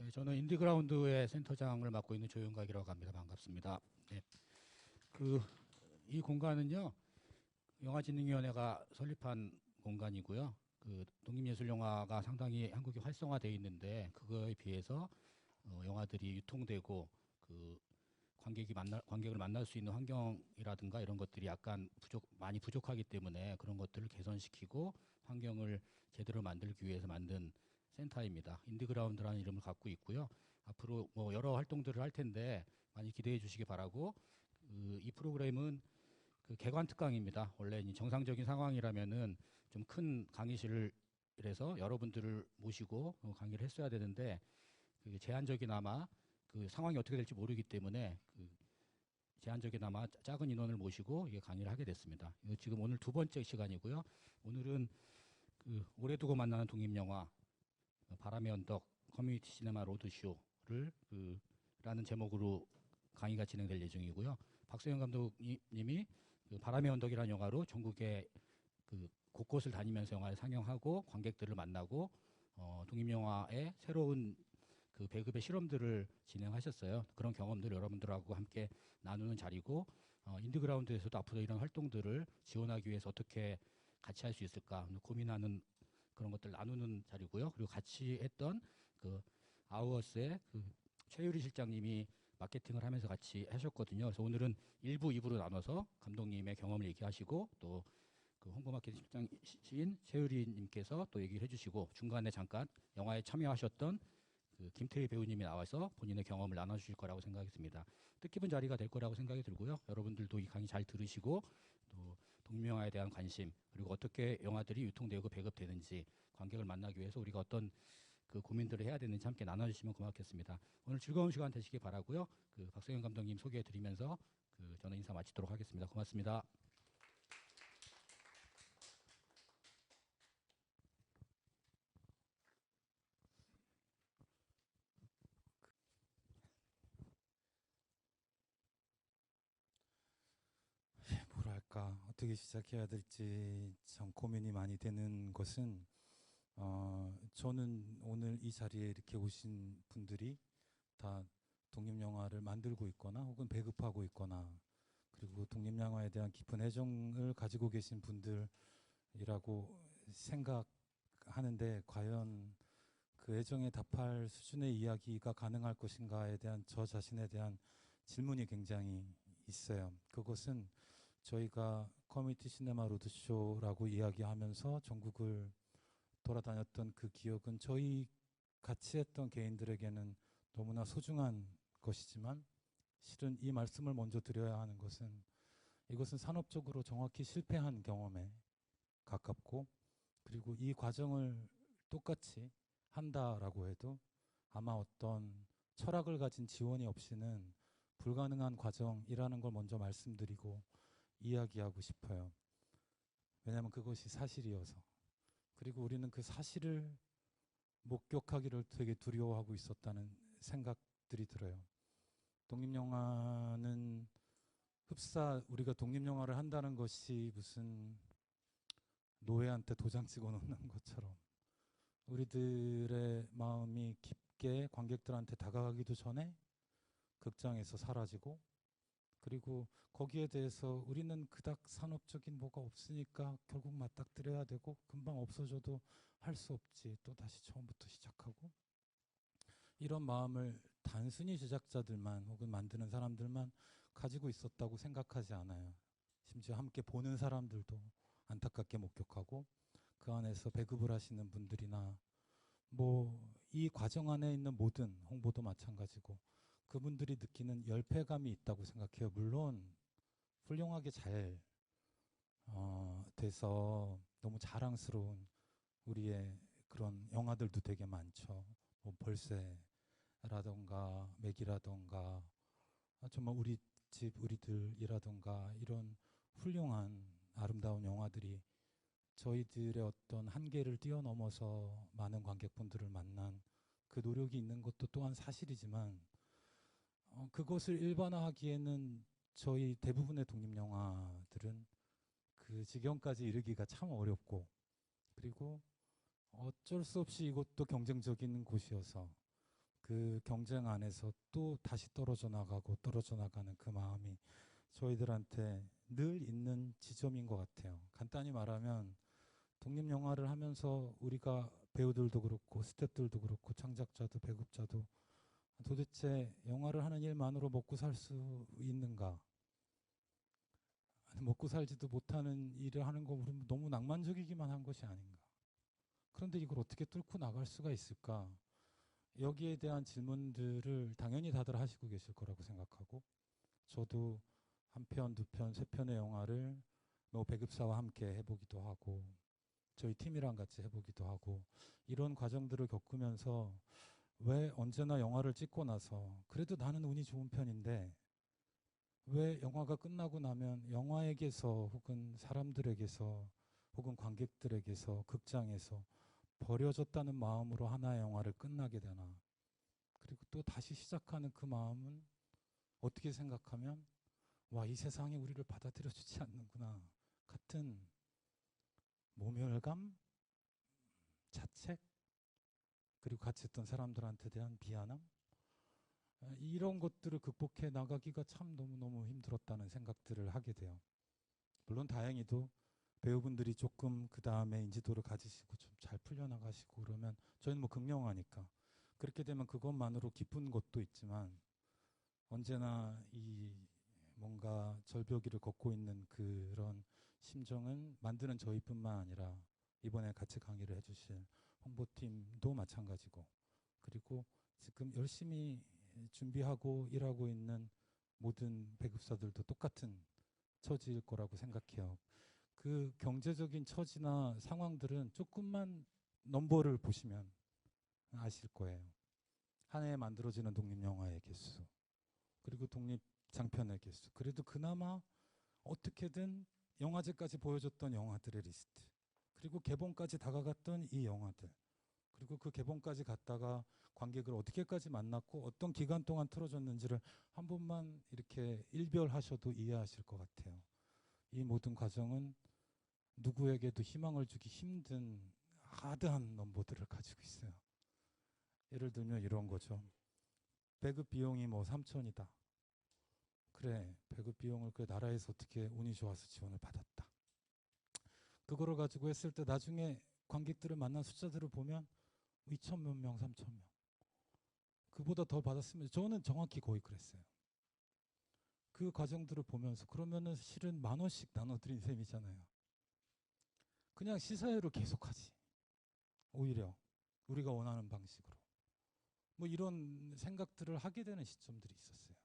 네, 저는 인디그라운드의 센터장을 맡고 있는 조윤각이라고 합니다. 반갑습니다. 네. 이 공간은요, 영화진흥위원회가 설립한 공간이고요. 독립예술영화가 상당히 한국이 활성화되어 있는데 그거에 비해서 영화들이 유통되고 관객을 만날 수 있는 환경이라든가 이런 것들이 약간 많이 부족하기 때문에 그런 것들을 개선시키고 환경을 제대로 만들기 위해서 만든 센터입니다. 인디그라운드라는 이름을 갖고 있고요. 앞으로 뭐 여러 활동들을 할 텐데 많이 기대해 주시기 바라고, 이 프로그램은 개관 특강입니다. 원래 정상적인 상황이라면은 좀 큰 강의실을 해서 여러분들을 모시고 강의를 했어야 되는데, 제한적이나마 상황이 어떻게 될지 모르기 때문에 제한적이나마 작은 인원을 모시고 이게 강의를 하게 됐습니다. 지금 오늘 두 번째 시간이고요. 오늘은 오래 두고 만나는 독립영화 바람의 언덕 커뮤니티 시네마 로드쇼를 라는 제목으로 강의가 진행될 예정이고요. 박소영 감독님이 바람의 언덕이라는 영화로 전국의 곳곳을 다니면서 영화를 상영하고 관객들을 만나고 독립영화의 새로운 배급의 실험들을 진행하셨어요. 그런 경험들 여러분들하고 함께 나누는 자리고, 인디그라운드에서도 앞으로 이런 활동들을 지원하기 위해서 어떻게 같이 할 수 있을까 고민하는 그런 것들 나누는 자리고요. 그리고 같이 했던 아우어스의 최유리 실장님이 마케팅을 하면서 같이 하셨거든요. 그래서 오늘은 1부, 2부로 나눠서 감독님의 경험을 얘기하시고 또 홍보 마케팅 실장이신 최유리님께서 또 얘기를 해주시고, 중간에 잠깐 영화에 참여하셨던 김태희 배우님이 나와서 본인의 경험을 나눠주실 거라고 생각했습니다. 뜻깊은 자리가 될 거라고 생각이 들고요. 여러분들도 이 강의 잘 들으시고 또 독립영화에 대한 관심, 그리고 어떻게 영화들이 유통되고 배급되는지, 관객을 만나기 위해서 우리가 어떤 고민들을 해야 되는지 함께 나눠주시면 고맙겠습니다. 오늘 즐거운 시간 되시기 바라고요. 박성현 감독님 소개해드리면서 저는 인사 마치도록 하겠습니다. 고맙습니다. 뭐랄까 어떻게 시작해야 될지 참 고민이 많이 되는 것은, 저는 오늘 이 자리에 이렇게 오신 분들이 다 독립영화를 만들고 있거나 혹은 배급하고 있거나, 그리고 독립영화에 대한 깊은 애정을 가지고 계신 분들이라고 생각하는데, 과연 그 애정에 답할 수준의 이야기가 가능할 것인가에 대한 저 자신에 대한 질문이 굉장히 있어요. 그것은 저희가 커뮤니티 시네마 로드쇼라고 이야기하면서 전국을 돌아다녔던 그 기억은 저희 같이 했던 개인들에게는 너무나 소중한 것이지만, 실은 이 말씀을 먼저 드려야 하는 것은 이것은 산업적으로 정확히 실패한 경험에 가깝고, 그리고 이 과정을 똑같이 한다라고 해도 아마 어떤 철학을 가진 지원이 없이는 불가능한 과정이라는 걸 먼저 말씀드리고 이야기하고 싶어요. 왜냐하면 그것이 사실이어서. 그리고 우리는 그 사실을 목격하기를 되게 두려워하고 있었다는 생각들이 들어요. 독립영화는 우리가 독립영화를 한다는 것이 무슨 노예한테 도장 찍어 놓는 것처럼 우리들의 마음이 깊게 관객들한테 다가가기도 전에 극장에서 사라지고, 그리고 거기에 대해서 우리는 그닥 산업적인 뭐가 없으니까 결국 맞닥뜨려야 되고, 금방 없어져도 할 수 없지, 또 다시 처음부터 시작하고, 이런 마음을 단순히 제작자들만 혹은 만드는 사람들만 가지고 있었다고 생각하지 않아요. 심지어 함께 보는 사람들도 안타깝게 목격하고, 그 안에서 배급을 하시는 분들이나 뭐 이 과정 안에 있는 모든 홍보도 마찬가지고, 그분들이 느끼는 열패감이 있다고 생각해요. 물론 훌륭하게 잘 돼서 너무 자랑스러운 우리의 그런 영화들도 되게 많죠. 뭐 벌새라던가 맥이라던가, 정말 우리 집 우리들이라던가, 이런 훌륭한 아름다운 영화들이 저희들의 어떤 한계를 뛰어넘어서 많은 관객분들을 만난 그 노력이 있는 것도 또한 사실이지만, 그것을 일반화하기에는 저희 대부분의 독립영화들은 그 지경까지 이르기가 참 어렵고, 그리고 어쩔 수 없이 이것도 경쟁적인 곳이어서 그 경쟁 안에서 또 다시 떨어져 나가고 떨어져 나가는 그 마음이 저희들한테 늘 있는 지점인 것 같아요. 간단히 말하면 독립영화를 하면서 우리가 배우들도 그렇고 스태프들도 그렇고 창작자도 배급자도 도대체 영화를 하는 일만으로 먹고 살 수 있는가? 먹고 살지도 못하는 일을 하는 거 보면 너무 낭만적이기만 한 것이 아닌가? 그런데 이걸 어떻게 뚫고 나갈 수가 있을까? 여기에 대한 질문들을 당연히 다들 하시고 계실 거라고 생각하고 저도 한 편, 두 편, 세 편의 영화를 뭐 배급사와 함께 해보기도 하고 저희 팀이랑 같이 해보기도 하고 이런 과정들을 겪으면서 왜 언제나 영화를 찍고 나서 그래도 나는 운이 좋은 편인데 왜 영화가 끝나고 나면 영화에게서 혹은 사람들에게서 혹은 관객들에게서 극장에서 버려졌다는 마음으로 하나의 영화를 끝나게 되나. 그리고 또 다시 시작하는 그 마음은 어떻게 생각하면 와, 이 세상이 우리를 받아들여 주지 않는구나 같은 모멸감, 자책, 그리고 같이 했던 사람들한테 대한 미안함, 이런 것들을 극복해 나가기가 참 너무너무 힘들었다는 생각들을 하게 돼요. 물론 다행히도 배우분들이 조금 그 다음에 인지도를 가지시고 좀 잘 풀려나가시고 그러면 저희는 뭐 극명하니까 그렇게 되면 그것만으로 기쁜 것도 있지만 언제나 이 뭔가 절벽위를 걷고 있는 그런 심정은 만드는 저희뿐만 아니라 이번에 같이 강의를 해주실 홍보팀도 마찬가지고 그리고 지금 열심히 준비하고 일하고 있는 모든 배급사들도 똑같은 처지일 거라고 생각해요. 그 경제적인 처지나 상황들은 조금만 넘버를 보시면 아실 거예요. 한 해에 만들어지는 독립영화의 개수 그리고 독립장편의 개수 그래도 그나마 어떻게든 영화제까지 보여줬던 영화들의 리스트 그리고 개봉까지 다가갔던 이 영화들 그리고 그 개봉까지 갔다가 관객을 어떻게까지 만났고 어떤 기간 동안 틀어졌는지를 한 번만 이렇게 일별하셔도 이해하실 것 같아요. 이 모든 과정은 누구에게도 희망을 주기 힘든 하드한 넘버들을 가지고 있어요. 예를 들면 이런 거죠. 배급 비용이 뭐 3천이다. 그래, 배급 비용을 그 나라에서 어떻게 운이 좋아서 지원을 받았다. 그거를 가지고 했을 때 나중에 관객들을 만난 숫자들을 보면 2천 몇 명, 3천 명. 그보다 더 받았으면 저는 정확히 거의 그랬어요. 그 과정들을 보면서 그러면은 실은 10,000원씩 나눠드린 셈이잖아요. 그냥 시사회로 계속하지. 오히려 우리가 원하는 방식으로. 뭐 이런 생각들을 하게 되는 시점들이 있었어요.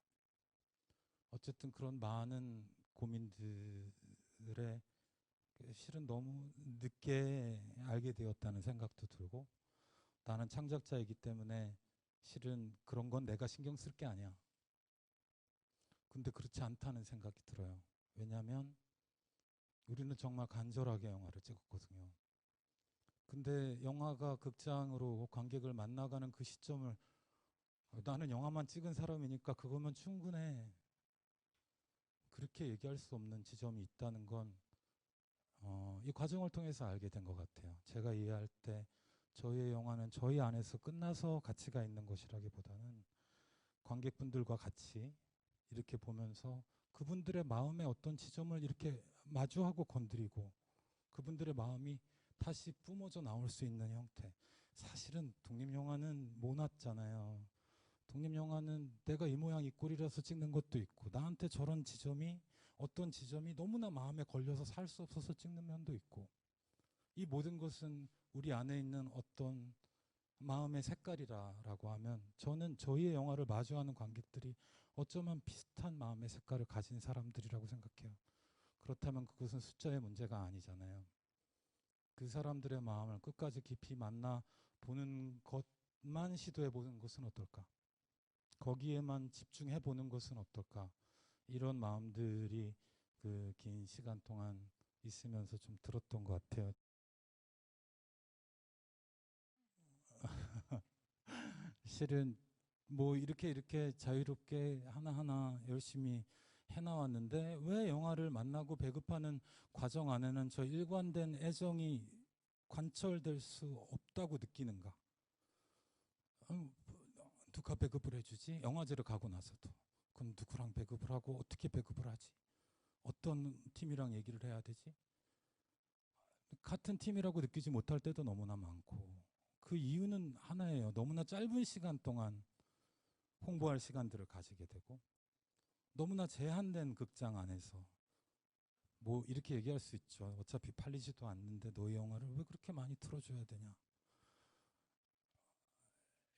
어쨌든 그런 많은 고민들의 실은 너무 늦게 알게 되었다는 생각도 들고 나는 창작자이기 때문에 실은 그런 건 내가 신경 쓸 게 아니야. 근데 그렇지 않다는 생각이 들어요. 왜냐하면 우리는 정말 간절하게 영화를 찍었거든요. 근데 영화가 극장으로 관객을 만나가는 그 시점을 나는 영화만 찍은 사람이니까 그거면 충분해. 그렇게 얘기할 수 없는 지점이 있다는 건 이 과정을 통해서 알게 된 것 같아요. 제가 이해할 때 저희의 영화는 저희 안에서 끝나서 가치가 있는 것이라기보다는 관객분들과 같이 이렇게 보면서 그분들의 마음의 어떤 지점을 이렇게 마주하고 건드리고 그분들의 마음이 다시 뿜어져 나올 수 있는 형태. 사실은 독립영화는 모났잖아요. 독립영화는 내가 이 모양 이 꼴이라서 찍는 것도 있고 나한테 저런 지점이 어떤 지점이 너무나 마음에 걸려서 살 수 없어서 찍는 면도 있고 이 모든 것은 우리 안에 있는 어떤 마음의 색깔이라고 하면 저는 저희의 영화를 마주하는 관객들이 어쩌면 비슷한 마음의 색깔을 가진 사람들이라고 생각해요. 그렇다면 그것은 숫자의 문제가 아니잖아요. 그 사람들의 마음을 끝까지 깊이 만나보는 것만 시도해보는 것은 어떨까? 거기에만 집중해보는 것은 어떨까? 이런 마음들이 그 긴 시간 동안 있으면서 좀 들었던 것 같아요. 실은 뭐 이렇게 자유롭게 하나하나 열심히 해나왔는데 왜 영화를 만나고 배급하는 과정 안에는 저 일관된 애정이 관철될 수 없다고 느끼는가? 누가 배급을 해주지? 영화제를 가고 나서도. 그럼 누구랑 배급을 하고 어떻게 배급을 하지? 어떤 팀이랑 얘기를 해야 되지? 같은 팀이라고 느끼지 못할 때도 너무나 많고, 그 이유는 하나예요. 너무나 짧은 시간 동안 홍보할 시간들을 가지게 되고, 너무나 제한된 극장 안에서 뭐 이렇게 얘기할 수 있죠. 어차피 팔리지도 않는데 너희 영화를 왜 그렇게 많이 틀어줘야 되냐.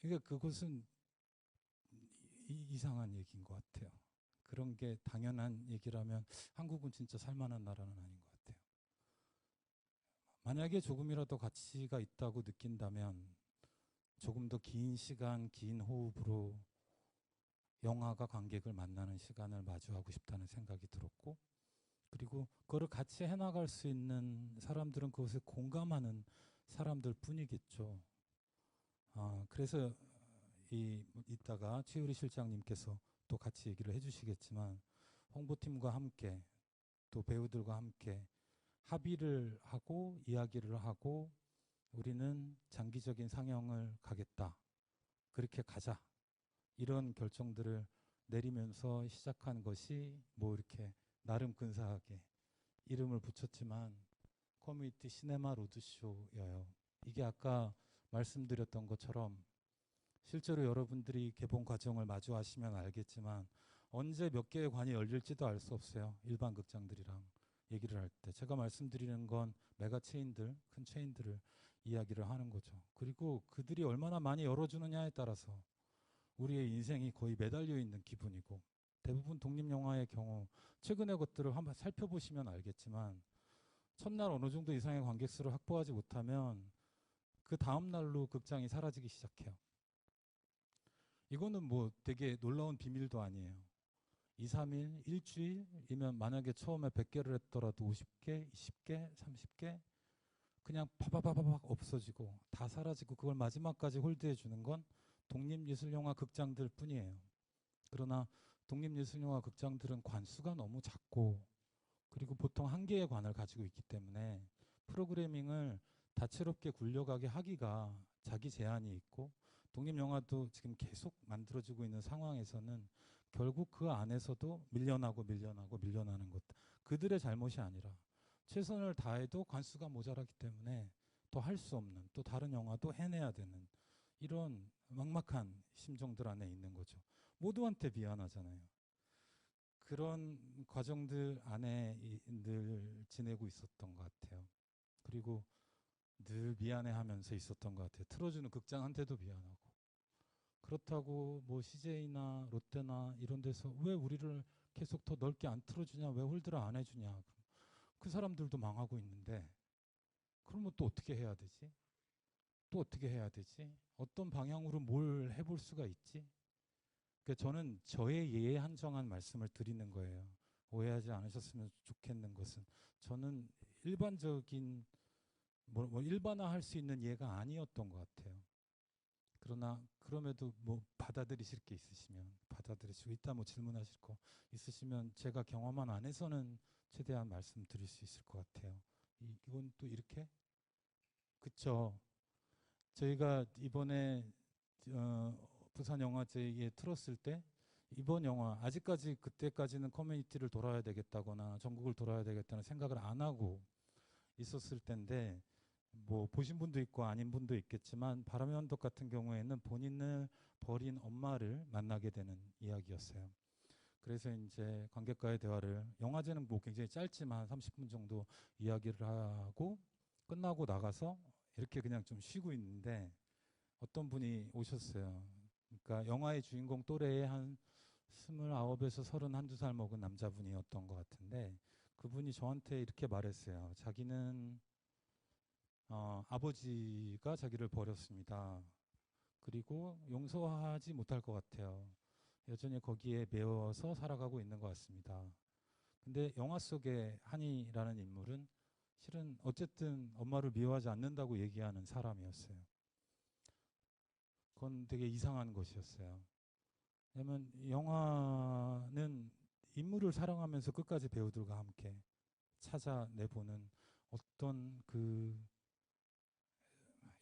그러니까 그것은 이상한 얘기인 것 같아요. 그런 게 당연한 얘기라면 한국은 진짜 살만한 나라는 아닌 것 같아요. 만약에 조금이라도 가치가 있다고 느낀다면 조금 더 긴 시간, 긴 호흡으로 영화가 관객을 만나는 시간을 마주하고 싶다는 생각이 들었고, 그리고 그거를 같이 해나갈 수 있는 사람들은 그것에 공감하는 사람들 뿐이겠죠. 그래서 이따가 최유리 실장님께서 또 같이 얘기를 해주시겠지만, 홍보팀과 함께 또 배우들과 함께 합의를 하고 이야기를 하고 우리는 장기적인 상영을 가겠다. 그렇게 가자. 이런 결정들을 내리면서 시작한 것이 뭐 이렇게 나름 근사하게 이름을 붙였지만 커뮤니티 시네마 로드쇼여요. 이게 아까 말씀드렸던 것처럼 실제로 여러분들이 개봉 과정을 마주하시면 알겠지만 언제 몇 개의 관이 열릴지도 알 수 없어요. 일반 극장들이랑 얘기를 할 때. 제가 말씀드리는 건 메가 체인들, 큰 체인들을 이야기를 하는 거죠. 그리고 그들이 얼마나 많이 열어주느냐에 따라서 우리의 인생이 거의 매달려 있는 기분이고, 대부분 독립영화의 경우 최근의 것들을 한번 살펴보시면 알겠지만 첫날 어느 정도 이상의 관객 수를 확보하지 못하면 그 다음 날로 극장이 사라지기 시작해요. 이거는 뭐 되게 놀라운 비밀도 아니에요. 2, 3일, 일주일이면 만약에 처음에 100개를 했더라도 50개, 20개, 30개 그냥 파바바바박 없어지고 다 사라지고, 그걸 마지막까지 홀드해 주는 건 독립예술영화 극장들 뿐이에요. 그러나 독립예술영화 극장들은 관수가 너무 작고, 그리고 보통 한 개의 관을 가지고 있기 때문에 프로그래밍을 다채롭게 굴려가게 하기가 자기 제한이 있고, 독립영화도 지금 계속 만들어지고 있는 상황에서는 결국 그 안에서도 밀려나는 것, 그들의 잘못이 아니라 최선을 다해도 관수가 모자라기 때문에 또 할 수 없는, 또 다른 영화도 해내야 되는 이런 막막한 심정들 안에 있는 거죠. 모두한테 미안하잖아요. 그런 과정들 안에 늘 지내고 있었던 것 같아요. 그리고 늘 미안해하면서 있었던 것 같아요. 틀어주는 극장한테도 미안하고. 그렇다고 뭐 CJ나 롯데나 이런 데서 왜 우리를 계속 더 넓게 안 틀어주냐, 왜 홀드를 안 해주냐. 그 사람들도 망하고 있는데 그러면 또 어떻게 해야 되지? 또 어떻게 해야 되지? 어떤 방향으로 뭘 해볼 수가 있지? 그러니까 저는 저의 예에 한정한 말씀을 드리는 거예요. 오해하지 않으셨으면 좋겠는 것은, 저는 일반적인 뭐 일반화할 수 있는 예가 아니었던 것 같아요. 그러나 그럼에도 뭐 받아들이실 게 있으시면 받아들이시고, 이따 뭐 질문하실 거 있으시면 제가 경험한 안에서는 최대한 말씀드릴 수 있을 것 같아요. 이건 또 이렇게? 그쵸. 저희가 이번에 부산영화제에 틀었을 때 이번 영화, 아직까지 그때까지는 커뮤니티를 돌아야 되겠다거나 전국을 돌아야 되겠다는 생각을 안 하고 있었을 텐데, 뭐 보신 분도 있고 아닌 분도 있겠지만 바람의 언덕 같은 경우에는 본인을 버린 엄마를 만나게 되는 이야기였어요. 그래서 이제 관객과의 대화를, 영화제는 뭐 굉장히 짧지만 30분 정도 이야기를 하고 끝나고 나가서 이렇게 그냥 좀 쉬고 있는데 어떤 분이 오셨어요. 그러니까 영화의 주인공 또래의 한 29에서 31~32살 먹은 남자분이었던 것 같은데, 그분이 저한테 이렇게 말했어요. 자기는 아버지가 자기를 버렸습니다. 그리고 용서하지 못할 것 같아요. 여전히 거기에 매여서 살아가고 있는 것 같습니다. 근데 영화 속의 한이라는 인물은 실은 어쨌든 엄마를 미워하지 않는다고 얘기하는 사람이었어요. 그건 되게 이상한 것이었어요. 왜냐면 영화는 인물을 사랑하면서 끝까지 배우들과 함께 찾아내보는 어떤 그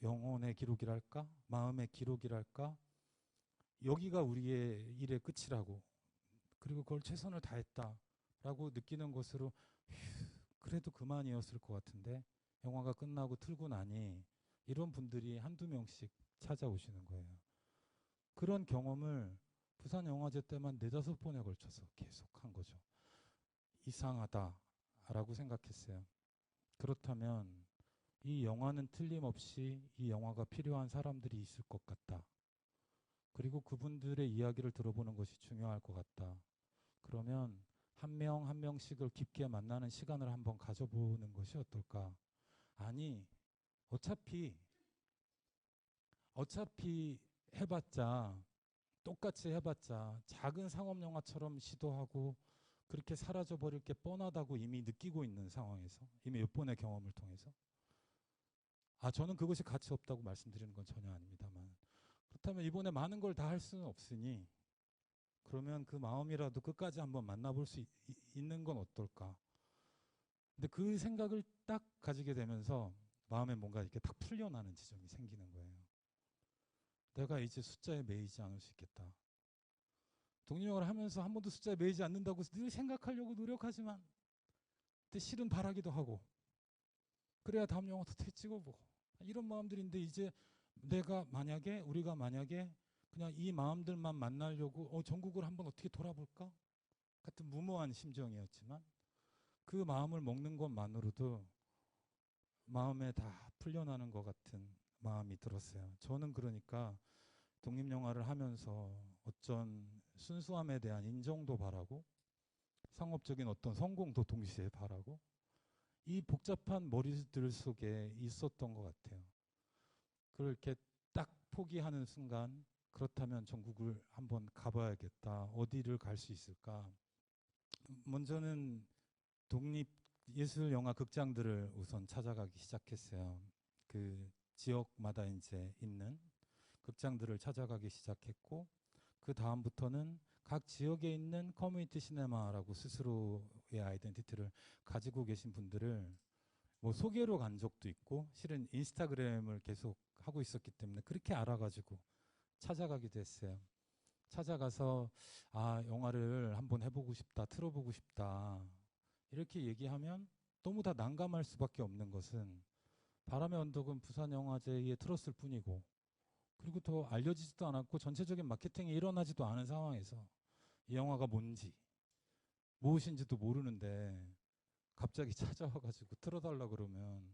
영혼의 기록이랄까? 마음의 기록이랄까? 여기가 우리의 일의 끝이라고, 그리고 그걸 최선을 다했다라고 느끼는 것으로 그래도 그만이었을 것 같은데, 영화가 끝나고 틀고 나니 이런 분들이 한두 명씩 찾아오시는 거예요. 그런 경험을 부산 영화제 때만 4~5번에 걸쳐서 계속 한 거죠. 이상하다라고 생각했어요. 그렇다면 이 영화는 틀림없이 이 영화가 필요한 사람들이 있을 것 같다. 그리고 그분들의 이야기를 들어보는 것이 중요할 것 같다. 그러면 한 명 한 명씩을 깊게 만나는 시간을 한번 가져보는 것이 어떨까? 아니, 어차피 해봤자, 똑같이 해봤자 작은 상업 영화처럼 시도하고 그렇게 사라져버릴 게 뻔하다고 이미 느끼고 있는 상황에서, 이미 몇 번의 경험을 통해서, 저는 그것이 가치 없다고 말씀드리는 건 전혀 아닙니다만, 그렇다면 이번에 많은 걸 다 할 수는 없으니 그러면 그 마음이라도 끝까지 한번 만나볼 수 있는 건 어떨까? 근데 그 생각을 딱 가지게 되면서 마음에 뭔가 이렇게 딱 풀려나는 지점이 생기는 거예요. 내가 이제 숫자에 매이지 않을 수 있겠다. 독립영화를 하면서 한 번도 숫자에 매이지 않는다고 늘 생각하려고 노력하지만, 근데 실은 바라기도 하고, 그래야 다음 영화도 더 찍어보고, 이런 마음들인데, 이제 우리가 만약에 그냥 이 마음들만 만나려고 전국을 한번 어떻게 돌아볼까? 같은 무모한 심정이었지만, 그 마음을 먹는 것만으로도 마음에 다 풀려나는 것 같은 마음이 들었어요. 저는 그러니까 독립영화를 하면서 어쩐 순수함에 대한 인정도 바라고, 상업적인 어떤 성공도 동시에 바라고, 이 복잡한 머리들 속에 있었던 것 같아요. 그렇게 딱 포기하는 순간, 그렇다면 전국을 한번 가봐야겠다. 어디를 갈 수 있을까? 먼저는 독립예술영화 극장들을 우선 찾아가기 시작했어요. 그 지역마다 이제 있는 극장들을 찾아가기 시작했고, 그 다음부터는 각 지역에 있는 커뮤니티 시네마라고 스스로의 아이덴티티를 가지고 계신 분들을 뭐 소개로 간 적도 있고, 실은 인스타그램을 계속 하고 있었기 때문에 그렇게 알아가지고 찾아가기도 했어요. 찾아가서 영화를 한번 해보고 싶다, 틀어보고 싶다, 이렇게 얘기하면 너무 다 난감할 수밖에 없는 것은, 바람의 언덕은 부산영화제에 틀었을 뿐이고, 그리고 더 알려지지도 않았고 전체적인 마케팅이 일어나지도 않은 상황에서 이 영화가 뭔지 무엇인지도 모르는데 갑자기 찾아와가지고 틀어달라 그러면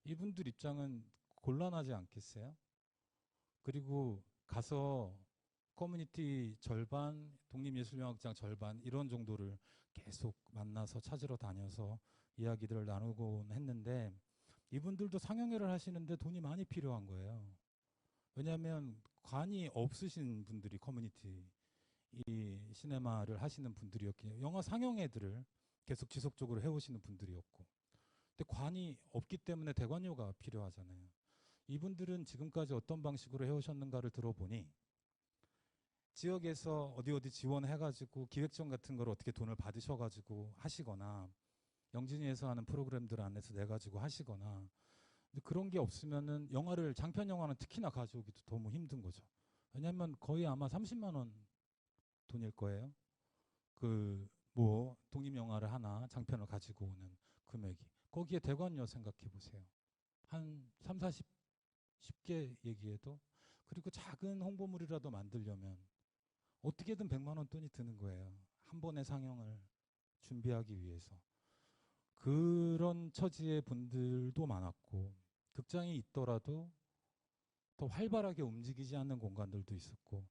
이분들 입장은 곤란하지 않겠어요? 그리고 가서 커뮤니티 절반, 독립예술영화극장 절반, 이런 정도를 계속 만나서 찾으러 다녀서 이야기들을 나누곤 했는데, 이분들도 상영회를 하시는데 돈이 많이 필요한 거예요. 왜냐하면 관이 없으신 분들이 커뮤니티 이 시네마를 하시는 분들이었기에, 영화 상영회들을 계속 지속적으로 해오시는 분들이었고, 근데 관이 없기 때문에 대관료가 필요하잖아요. 이분들은 지금까지 어떤 방식으로 해오셨는가를 들어보니, 지역에서 어디 지원해가지고 기획전 같은 걸 어떻게 돈을 받으셔가지고 하시거나, 영진이에서 하는 프로그램들 안에서 내가지고 하시거나, 근데 그런 게 없으면은 영화를, 장편 영화는 특히나 가져오기도 너무 힘든 거죠. 왜냐하면 거의 아마 30만 원 돈일 거예요. 그 뭐 독립 영화를 하나 장편을 가지고 오는 금액이. 거기에 대관료 생각해 보세요. 한 3, 40 쉽게 얘기해도. 그리고 작은 홍보물이라도 만들려면 어떻게든 100만 원 돈이 드는 거예요. 한 번의 상영을 준비하기 위해서. 그런 처지의 분들도 많았고, 극장이 있더라도 더 활발하게 움직이지 않는 공간들도 있었고,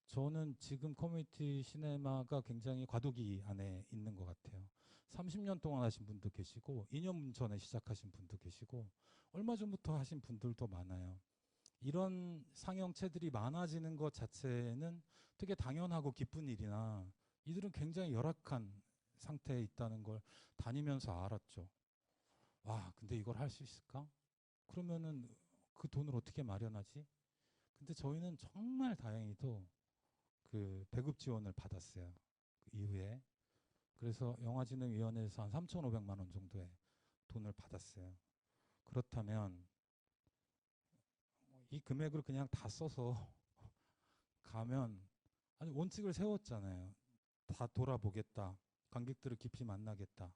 저는 지금 커뮤니티 시네마가 굉장히 과도기 안에 있는 것 같아요. 30년 동안 하신 분도 계시고, 2년 전에 시작하신 분도 계시고, 얼마 전부터 하신 분들도 많아요. 이런 상영체들이 많아지는 것 자체는 되게 당연하고 기쁜 일이나, 이들은 굉장히 열악한 상태에 있다는 걸 다니면서 알았죠. 와, 근데 이걸 할 수 있을까? 그러면은 그 돈을 어떻게 마련하지? 근데 저희는 정말 다행히도 그 배급 지원을 받았어요. 그 이후에. 그래서 영화진흥위원회에서 한 3,500만 원 정도의 돈을 받았어요. 그렇다면 이 금액을 그냥 다 써서 가면 아니 원칙을 세웠잖아요. 다 돌아보겠다. 관객들을 깊이 만나겠다.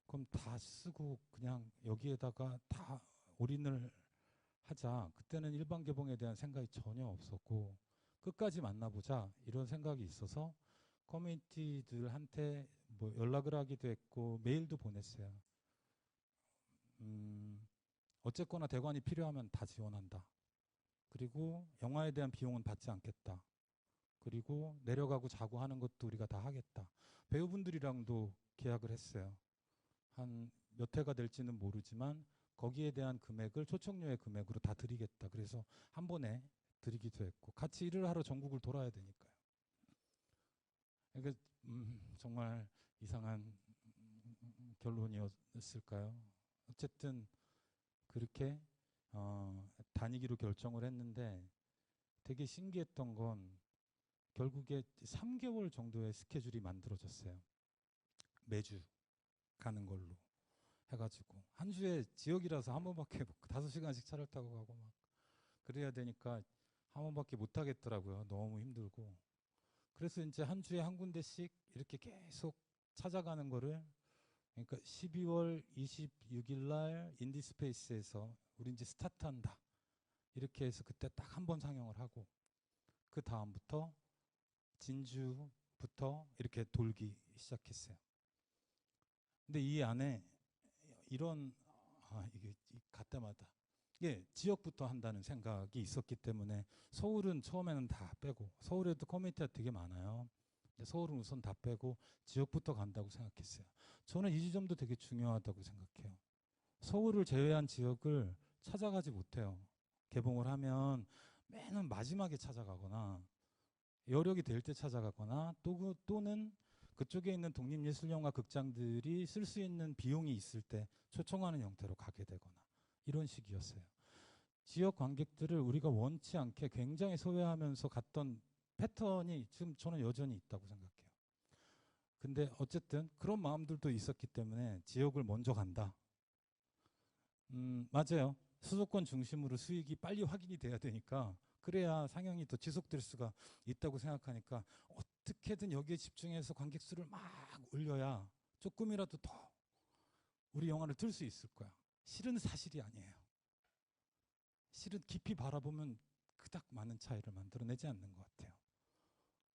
그럼 다 쓰고 그냥 여기에다가 다 올인을 하자. 그때는 일반 개봉에 대한 생각이 전혀 없었고 끝까지 만나보자 이런 생각이 있어서 커뮤니티들한테 뭐 연락을 하기도 했고 메일도 보냈어요. 어쨌거나 대관이 필요하면 다 지원한다. 그리고 영화에 대한 비용은 받지 않겠다. 그리고 내려가고 자고 하는 것도 우리가 다 하겠다. 배우분들이랑도 계약을 했어요. 한 몇 회가 될지는 모르지만 거기에 대한 금액을 초청료의 금액으로 다 드리겠다. 그래서 한 번에 드리기도 했고 같이 일을 하러 전국을 돌아야 되니까요. 그러니까 정말 이상한 결론이었을까요? 어쨌든 그렇게 다니기로 결정을 했는데 되게 신기했던 건 결국에 3개월 정도의 스케줄이 만들어졌어요. 매주 가는 걸로 해가지고 한 주에 지역이라서 한 번밖에 5시간씩 차를 타고 가고 막 그래야 되니까 한 번밖에 못 하겠더라고요. 너무 힘들고. 그래서 이제 한 주에 한 군데씩 이렇게 계속 찾아가는 거를 그러니까 12월 26일 날 인디스페이스에서 우리 이제 스타트한다. 이렇게 해서 그때 딱 한 번 상영을 하고 그 다음부터 진주부터 이렇게 돌기 시작했어요. 근데 이 안에 이런 이게 갈 때마다 지역부터 한다는 생각이 있었기 때문에 서울은 처음에는 다 빼고 서울에도 커뮤니티가 되게 많아요. 서울은 우선 다 빼고 지역부터 간다고 생각했어요. 저는 이 지점도 되게 중요하다고 생각해요. 서울을 제외한 지역을 찾아가지 못해요. 개봉을 하면 맨 마지막에 찾아가거나 여력이 될 때 찾아가거나 또는 그쪽에 있는 독립예술영화 극장들이 쓸 수 있는 비용이 있을 때 초청하는 형태로 가게 되거나 이런 식이었어요. 지역 관객들을 우리가 원치 않게 굉장히 소외하면서 갔던 패턴이 지금 저는 여전히 있다고 생각해요. 근데 어쨌든 그런 마음들도 있었기 때문에 지역을 먼저 간다. 맞아요. 수도권 중심으로 수익이 빨리 확인이 돼야 되니까 그래야 상영이 더 지속될 수가 있다고 생각하니까 어떻게든 여기에 집중해서 관객 수를 막 올려야 조금이라도 더 우리 영화를 틀 수 있을 거야. 실은 사실이 아니에요. 실은 깊이 바라보면 그닥 많은 차이를 만들어내지 않는 것 같아요.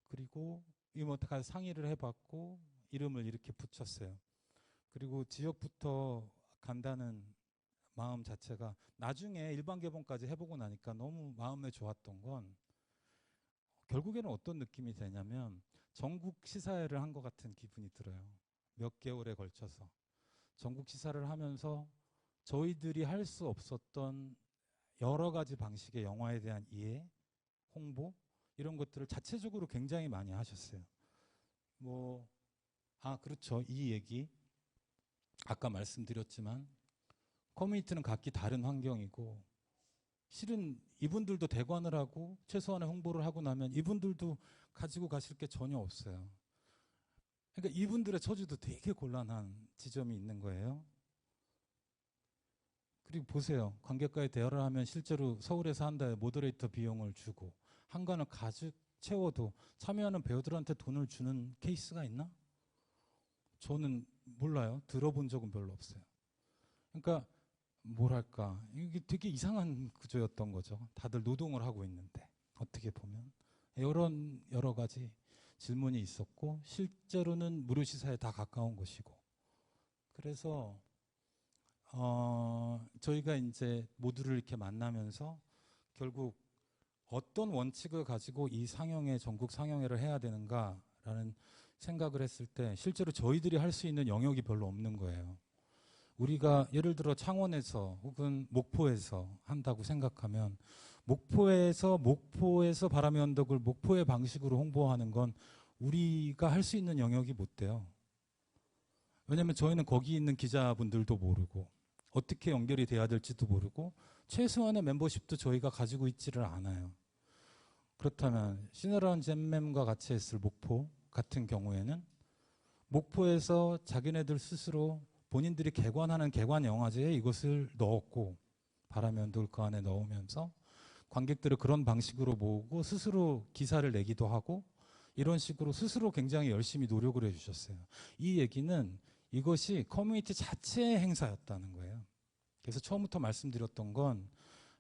그리고 이모터가 상의를 해봤고 이름을 이렇게 붙였어요. 그리고 지역부터 간다는 마음 자체가 나중에 일반 개봉까지 해보고 나니까 너무 마음에 좋았던 건 결국에는 어떤 느낌이 되냐면 전국 시사회를 한 것 같은 기분이 들어요. 몇 개월에 걸쳐서 전국 시사를 하면서 저희들이 할 수 없었던 여러 가지 방식의 영화에 대한 이해, 홍보 이런 것들을 자체적으로 굉장히 많이 하셨어요. 그렇죠. 이 얘기 아까 말씀드렸지만 커뮤니티는 각기 다른 환경이고 실은 이분들도 대관을 하고 최소한의 홍보를 하고 나면 이분들도 가지고 가실 게 전혀 없어요. 그러니까 이분들의 처지도 되게 곤란한 지점이 있는 거예요. 그리고 보세요. 관객과의 대화를 하면 실제로 서울에서 한 달에 모더레이터 비용을 주고 한간을 가득 채워도 참여하는 배우들한테 돈을 주는 케이스가 있나? 저는 몰라요. 들어본 적은 별로 없어요. 그러니까 뭐랄까 이게 되게 이상한 구조였던 거죠. 다들 노동을 하고 있는데 어떻게 보면 여러 가지 질문이 있었고 실제로는 무료 시사에 다 가까운 것이고 그래서 저희가 이제 모두를 이렇게 만나면서 결국 어떤 원칙을 가지고 이 상영회 전국 상영회를 해야 되는가라는 생각을 했을 때 실제로 저희들이 할 수 있는 영역이 별로 없는 거예요. 우리가 예를 들어 창원에서 혹은 목포에서 한다고 생각하면 목포에서 바람의 언덕을 목포의 방식으로 홍보하는 건 우리가 할 수 있는 영역이 못 돼요. 왜냐하면 저희는 거기 있는 기자분들도 모르고 어떻게 연결이 돼야 될지도 모르고 최소한의 멤버십도 저희가 가지고 있지를 않아요. 그렇다면 시네라운 잼mem과 같이 했을 목포 같은 경우에는 목포에서 자기네들 스스로 본인들이 개관하는 개관 영화제에 이것을 넣었고 바람의 언덕을 그 안에 넣으면서 관객들을 그런 방식으로 모으고 스스로 기사를 내기도 하고 이런 식으로 스스로 굉장히 열심히 노력을 해주셨어요. 이 얘기는 이것이 커뮤니티 자체의 행사였다는 거예요. 그래서 처음부터 말씀드렸던 건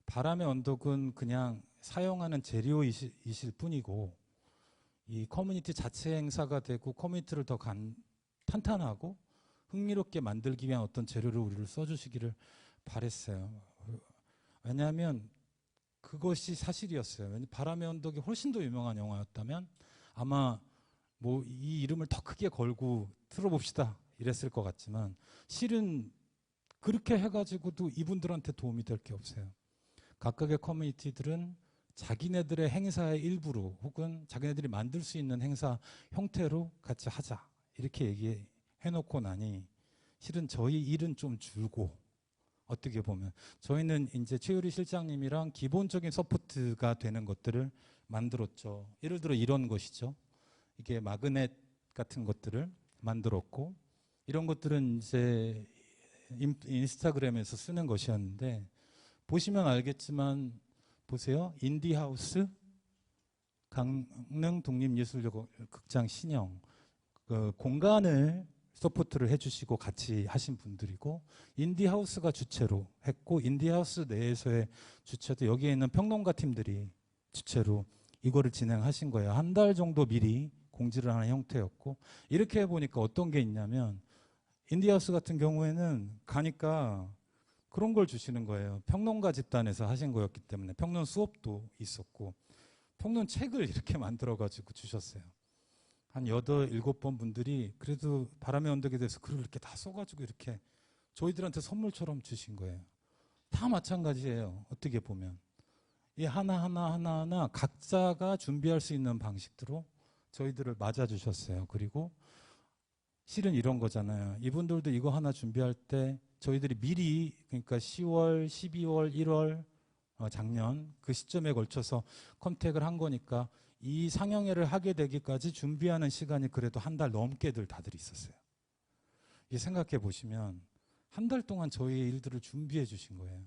바람의 언덕은 그냥 사용하는 재료이실 뿐이고 이 커뮤니티 자체 행사가 되고 커뮤니티를 더 탄탄하고 흥미롭게 만들기 위한 어떤 재료를 우리를 써주시기를 바랬어요. 왜냐하면 그것이 사실이었어요. 바람의 언덕이 훨씬 더 유명한 영화였다면 아마 뭐 이 이름을 더 크게 걸고 틀어봅시다 이랬을 것 같지만 실은 그렇게 해가지고도 이분들한테 도움이 될 게 없어요. 각각의 커뮤니티들은 자기네들의 행사의 일부로 혹은 자기네들이 만들 수 있는 행사 형태로 같이 하자 이렇게 얘기해놓고 나니 실은 저희 일은 좀 줄고 어떻게 보면 저희는 이제 최유리 실장님이랑 기본적인 서포트가 되는 것들을 만들었죠. 예를 들어 이런 것이죠. 이게 마그넷 같은 것들을 만들었고 이런 것들은 이제 인스타그램에서 쓰는 것이었는데 보시면 알겠지만 보세요. 인디하우스 강릉 독립예술극장 신영 그 공간을 서포트를 해주시고 같이 하신 분들이고 인디하우스가 주체로 했고 인디하우스 내에서의 주체도 여기에 있는 평론가 팀들이 주체로 이거를 진행하신 거예요. 한 달 정도 미리 공지를 하는 형태였고 이렇게 해보니까 어떤 게 있냐면 인디하우스 같은 경우에는 가니까 그런 걸 주시는 거예요. 평론가 집단에서 하신 거였기 때문에 평론 수업도 있었고 평론 책을 이렇게 만들어가지고 주셨어요. 한 8, 7번 분들이 그래도 바람의 언덕에 대해서 글을 이렇게 다 써가지고 이렇게 저희들한테 선물처럼 주신 거예요. 다 마찬가지예요. 어떻게 보면. 이 하나하나 각자가 준비할 수 있는 방식으로 저희들을 맞아주셨어요. 그리고 실은 이런 거잖아요. 이분들도 이거 하나 준비할 때 저희들이 미리 그러니까 10월, 12월, 1월 작년 그 시점에 걸쳐서 컨택을 한 거니까 이 상영회를 하게 되기까지 준비하는 시간이 그래도 한 달 넘게들 다들 있었어요. 이 생각해 보시면 한 달 동안 저희의 일들을 준비해 주신 거예요.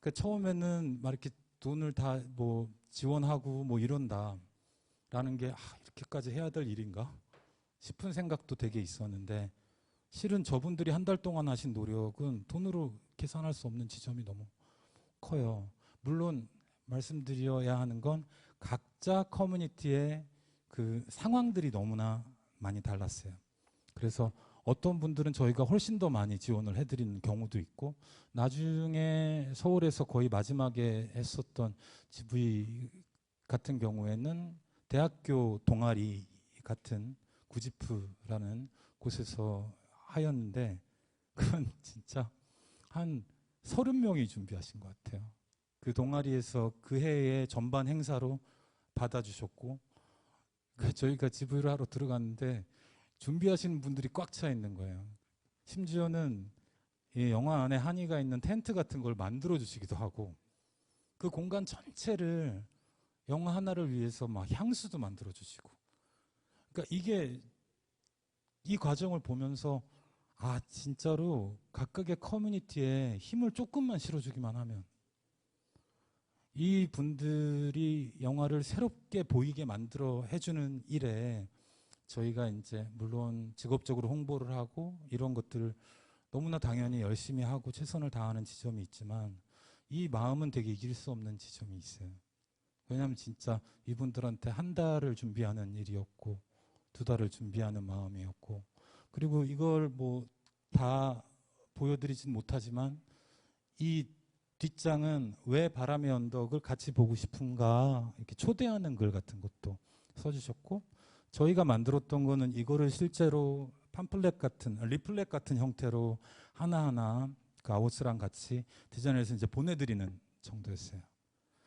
그러니까 처음에는 막 이렇게 돈을 다 뭐 지원하고 뭐 이런다라는 게 이렇게까지 해야 될 일인가 싶은 생각도 되게 있었는데 실은 저분들이 한 달 동안 하신 노력은 돈으로 계산할 수 없는 지점이 너무 커요. 물론 말씀드려야 하는 건 각자 커뮤니티의 그 상황들이 너무나 많이 달랐어요. 그래서 어떤 분들은 저희가 훨씬 더 많이 지원을 해드리는 경우도 있고 나중에 서울에서 거의 마지막에 했었던 GV 같은 경우에는 대학교 동아리 같은 구지프라는 곳에서 하였는데 그건 진짜 한 30명이 준비하신 것 같아요. 그 동아리에서 그 해의 전반 행사로 받아주셨고 저희가 GV를 하러 들어갔는데 준비하시는 분들이 꽉 차 있는 거예요. 심지어는 이 영화 안에 한이가 있는 텐트 같은 걸 만들어 주시기도 하고 그 공간 전체를 영화 하나를 위해서 막 향수도 만들어 주시고 그러니까 이게 이 과정을 보면서 진짜로 각각의 커뮤니티에 힘을 조금만 실어주기만 하면 이 분들이 영화를 새롭게 보이게 만들어 해주는 일에 저희가 이제 물론 직업적으로 홍보를 하고 이런 것들을 너무나 당연히 열심히 하고 최선을 다하는 지점이 있지만 이 마음은 되게 이길 수 없는 지점이 있어요. 왜냐하면 진짜 이분들한테 한 달을 준비하는 일이었고 2달을 준비하는 마음이었고 그리고 이걸 뭐 다 보여드리진 못하지만 이 뒷장은 왜 바람의 언덕을 같이 보고 싶은가 이렇게 초대하는 글 같은 것도 써주셨고 저희가 만들었던 거는 이거를 실제로 팜플렛 같은 리플렛 같은 형태로 하나하나 그 아웃스랑 같이 디자인해서 이제 보내드리는 정도였어요.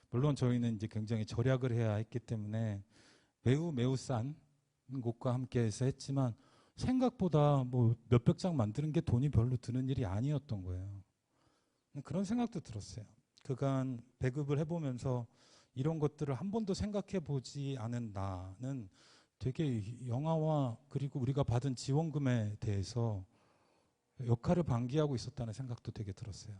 물론 저희는 이제 굉장히 절약을 해야 했기 때문에 매우 싼 곳과 함께해서 했지만 생각보다 뭐 몇백 장 만드는 게 돈이 별로 드는 일이 아니었던 거예요. 그런 생각도 들었어요. 그간 배급을 해보면서 이런 것들을 한 번도 생각해 보지 않은 나는 되게 영화와 그리고 우리가 받은 지원금에 대해서 역할을 방기하고 있었다는 생각도 되게 들었어요.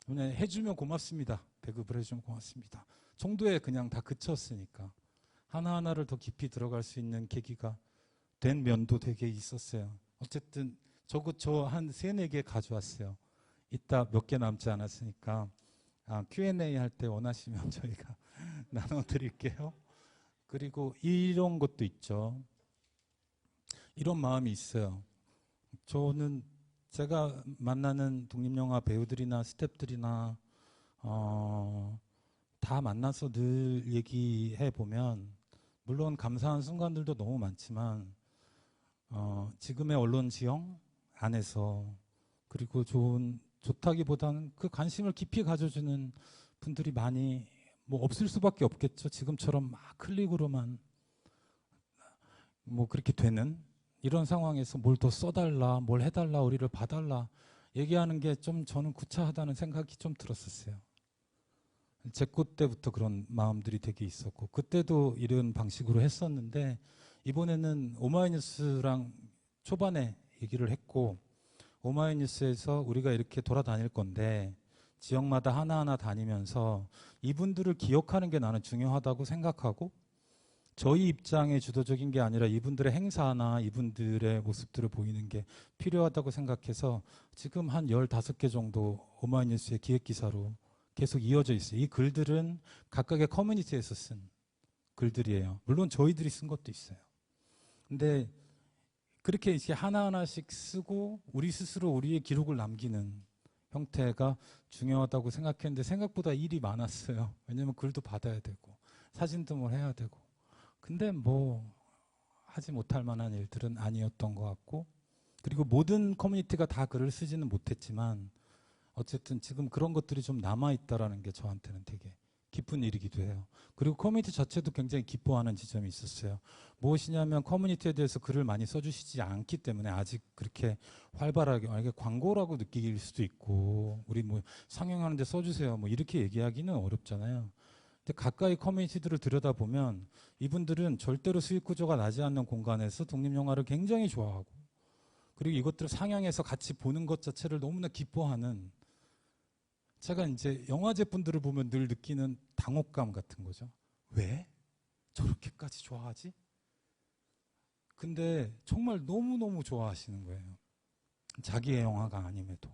그냥 해주면 고맙습니다. 배급을 해주면 고맙습니다. 정도에 그냥 다 그쳤으니까 하나하나를 더 깊이 들어갈 수 있는 계기가 된 면도 되게 있었어요. 어쨌든 저 한 3-4개 가져왔어요. 이따 몇 개 남지 않았으니까 Q&A 할 때 원하시면 저희가 나눠드릴게요. 그리고 이런 것도 있죠. 이런 마음이 있어요. 저는 제가 만나는 독립영화 배우들이나 스태프들이나 다 만나서 늘 얘기해 보면 물론 감사한 순간들도 너무 많지만 지금의 언론 지형 안에서 그리고 좋다기보다는 그 관심을 깊이 가져주는 분들이 많이 뭐 없을 수밖에 없겠죠. 지금처럼 막 클릭으로만 뭐 그렇게 되는 이런 상황에서 뭘 더 써달라, 뭘 해달라, 우리를 봐달라 얘기하는 게 좀 저는 구차하다는 생각이 좀 들었었어요. 제 거 때부터 그런 마음들이 되게 있었고 그때도 이런 방식으로 했었는데 이번에는 오마이뉴스랑 초반에 얘기를 했고 오마이뉴스에서 우리가 이렇게 돌아다닐 건데 지역마다 하나하나 다니면서 이분들을 기억하는 게 나는 중요하다고 생각하고 저희 입장의 주도적인 게 아니라 이분들의 행사나 이분들의 모습들을 보이는 게 필요하다고 생각해서 지금 한 15개 정도 오마이뉴스의 기획기사로 계속 이어져 있어요. 이 글들은 각각의 커뮤니티에서 쓴 글들이에요. 물론 저희들이 쓴 것도 있어요. 근데 그렇게 이렇게 하나하나씩 쓰고 우리 스스로 우리의 기록을 남기는 형태가 중요하다고 생각했는데 생각보다 일이 많았어요. 왜냐면 글도 받아야 되고 사진도 뭘 해야 되고 근데 뭐 하지 못할 만한 일들은 아니었던 것 같고 그리고 모든 커뮤니티가 다 글을 쓰지는 못했지만 어쨌든 지금 그런 것들이 좀 남아있다라는 게 저한테는 되게 기쁜 일이기도 해요. 그리고 커뮤니티 자체도 굉장히 기뻐하는 지점이 있었어요. 무엇이냐면 커뮤니티에 대해서 글을 많이 써주시지 않기 때문에 아직 그렇게 활발하게 이게 광고라고 느낄 수도 있고 우리 뭐 상영하는데 써주세요 뭐 이렇게 얘기하기는 어렵잖아요. 근데 가까이 커뮤니티들을 들여다보면 이분들은 절대로 수익 구조가 나지 않는 공간에서 독립영화를 굉장히 좋아하고 그리고 이것들을 상영해서 같이 보는 것 자체를 너무나 기뻐하는 제가 이제 영화제 분들을 보면 늘 느끼는 당혹감 같은 거죠. 왜? 저렇게까지 좋아하지? 근데 정말 너무너무 좋아하시는 거예요. 자기의 영화가 아님에도.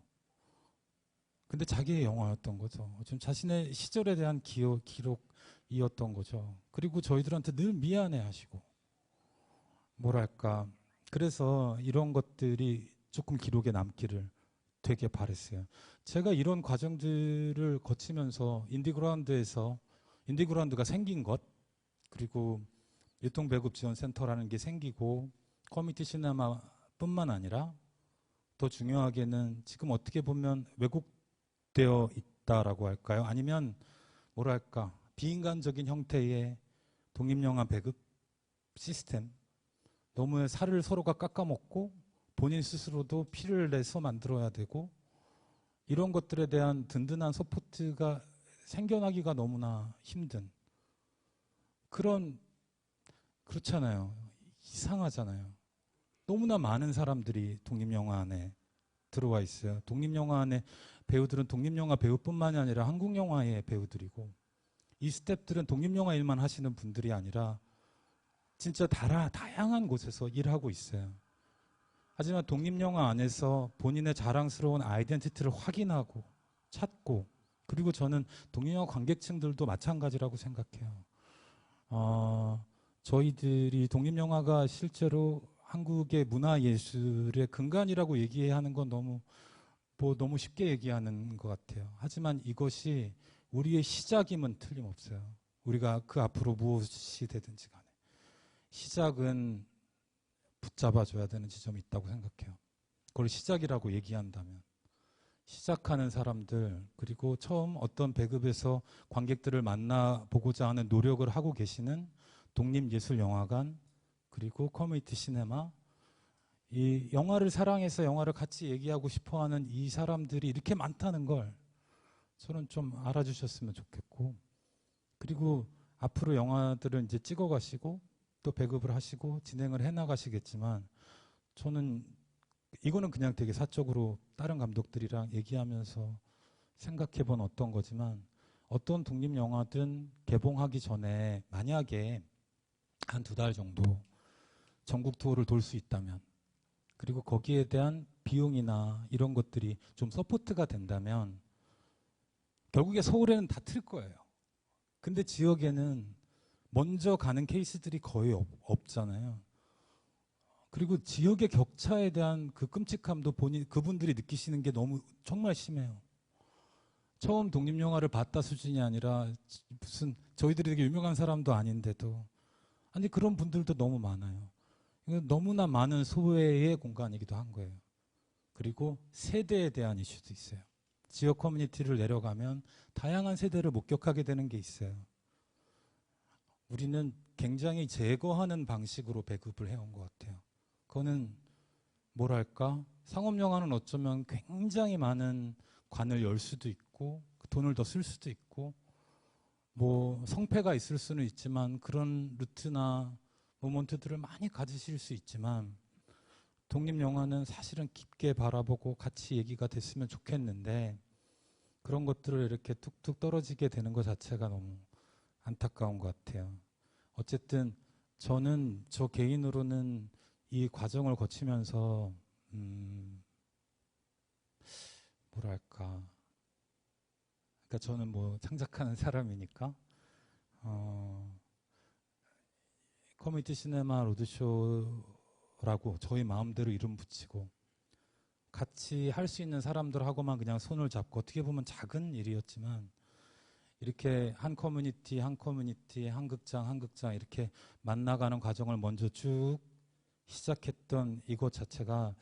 근데 자기의 영화였던 거죠. 좀 자신의 시절에 대한 기록이었던 거죠. 그리고 저희들한테 늘 미안해 하시고. 뭐랄까. 그래서 이런 것들이 조금 기록에 남기를 되게 바랬어요. 제가 이런 과정들을 거치면서 인디그라운드가 생긴 것 그리고 유통배급지원센터라는 게 생기고 커뮤니티 시네마뿐만 아니라 더 중요하게는 지금 어떻게 보면 왜곡되어 있다라고 할까요? 아니면 뭐랄까 비인간적인 형태의 독립영화 배급 시스템 너무 살을 서로가 깎아먹고 본인 스스로도 피를 내서 만들어야 되고 이런 것들에 대한 든든한 서포트가 생겨나기가 너무나 힘든 그렇잖아요. 이상하잖아요. 너무나 많은 사람들이 독립영화 안에 들어와 있어요. 독립영화 안에 배우들은 독립영화 배우뿐만이 아니라 한국영화의 배우들이고 이 스태프들은 독립영화 일만 하시는 분들이 아니라 진짜 다양한 곳에서 일하고 있어요. 하지만 독립영화 안에서 본인의 자랑스러운 아이덴티티를 확인하고 찾고 그리고 저는 독립영화 관객층들도 마찬가지라고 생각해요. 저희들이 독립영화가 실제로 한국의 문화예술의 근간이라고 얘기하는 건 너무 쉽게 얘기하는 것 같아요. 하지만 이것이 우리의 시작임은 틀림없어요. 우리가 그 앞으로 무엇이 되든지 간에. 시작은 붙잡아줘야 되는 지점이 있다고 생각해요. 그걸 시작이라고 얘기한다면. 시작하는 사람들 그리고 처음 어떤 배급에서 관객들을 만나보고자 하는 노력을 하고 계시는 독립예술영화관 그리고 커뮤니티 시네마 이 영화를 사랑해서 영화를 같이 얘기하고 싶어하는 이 사람들이 이렇게 많다는 걸 저는 좀 알아주셨으면 좋겠고 그리고 앞으로 영화들을 이제 찍어가시고 또 배급을 하시고 진행을 해나가시겠지만 저는 이거는 그냥 되게 사적으로 다른 감독들이랑 얘기하면서 생각해본 어떤 거지만 어떤 독립영화든 개봉하기 전에 만약에 한 2달 정도 전국 투어를 돌 수 있다면 그리고 거기에 대한 비용이나 이런 것들이 좀 서포트가 된다면 결국에 서울에는 다 틀 거예요. 근데 지역에는 먼저 가는 케이스들이 거의 없잖아요. 그리고 지역의 격차에 대한 그 끔찍함도 그분들이 느끼시는 게 너무 정말 심해요. 처음 독립영화를 봤다 수준이 아니라 무슨 저희들이 되게 유명한 사람도 아닌데도 아니 그런 분들도 너무 많아요. 너무나 많은 소외의 공간이기도 한 거예요. 그리고 세대에 대한 이슈도 있어요. 지역 커뮤니티를 내려가면 다양한 세대를 목격하게 되는 게 있어요. 우리는 굉장히 제거하는 방식으로 배급을 해온 것 같아요. 그거는 뭐랄까 상업영화는 어쩌면 굉장히 많은 관을 열 수도 있고 돈을 더 쓸 수도 있고 뭐 성패가 있을 수는 있지만 그런 루트나 모먼트들을 많이 가지실 수 있지만 독립영화는 사실은 깊게 바라보고 같이 얘기가 됐으면 좋겠는데 그런 것들을 이렇게 툭툭 떨어지게 되는 것 자체가 너무 안타까운 것 같아요. 어쨌든 저는 저 개인으로는 이 과정을 거치면서 뭐랄까 그러니까 저는 뭐 창작하는 사람이니까 커뮤니티 시네마 로드쇼라고 저희 마음대로 이름 붙이고 같이 할 수 있는 사람들하고만 그냥 손을 잡고 어떻게 보면 작은 일이었지만 이렇게 한 커뮤니티 한 극장 이렇게 만나가는 과정을 먼저 쭉 시작했던 이것 자체가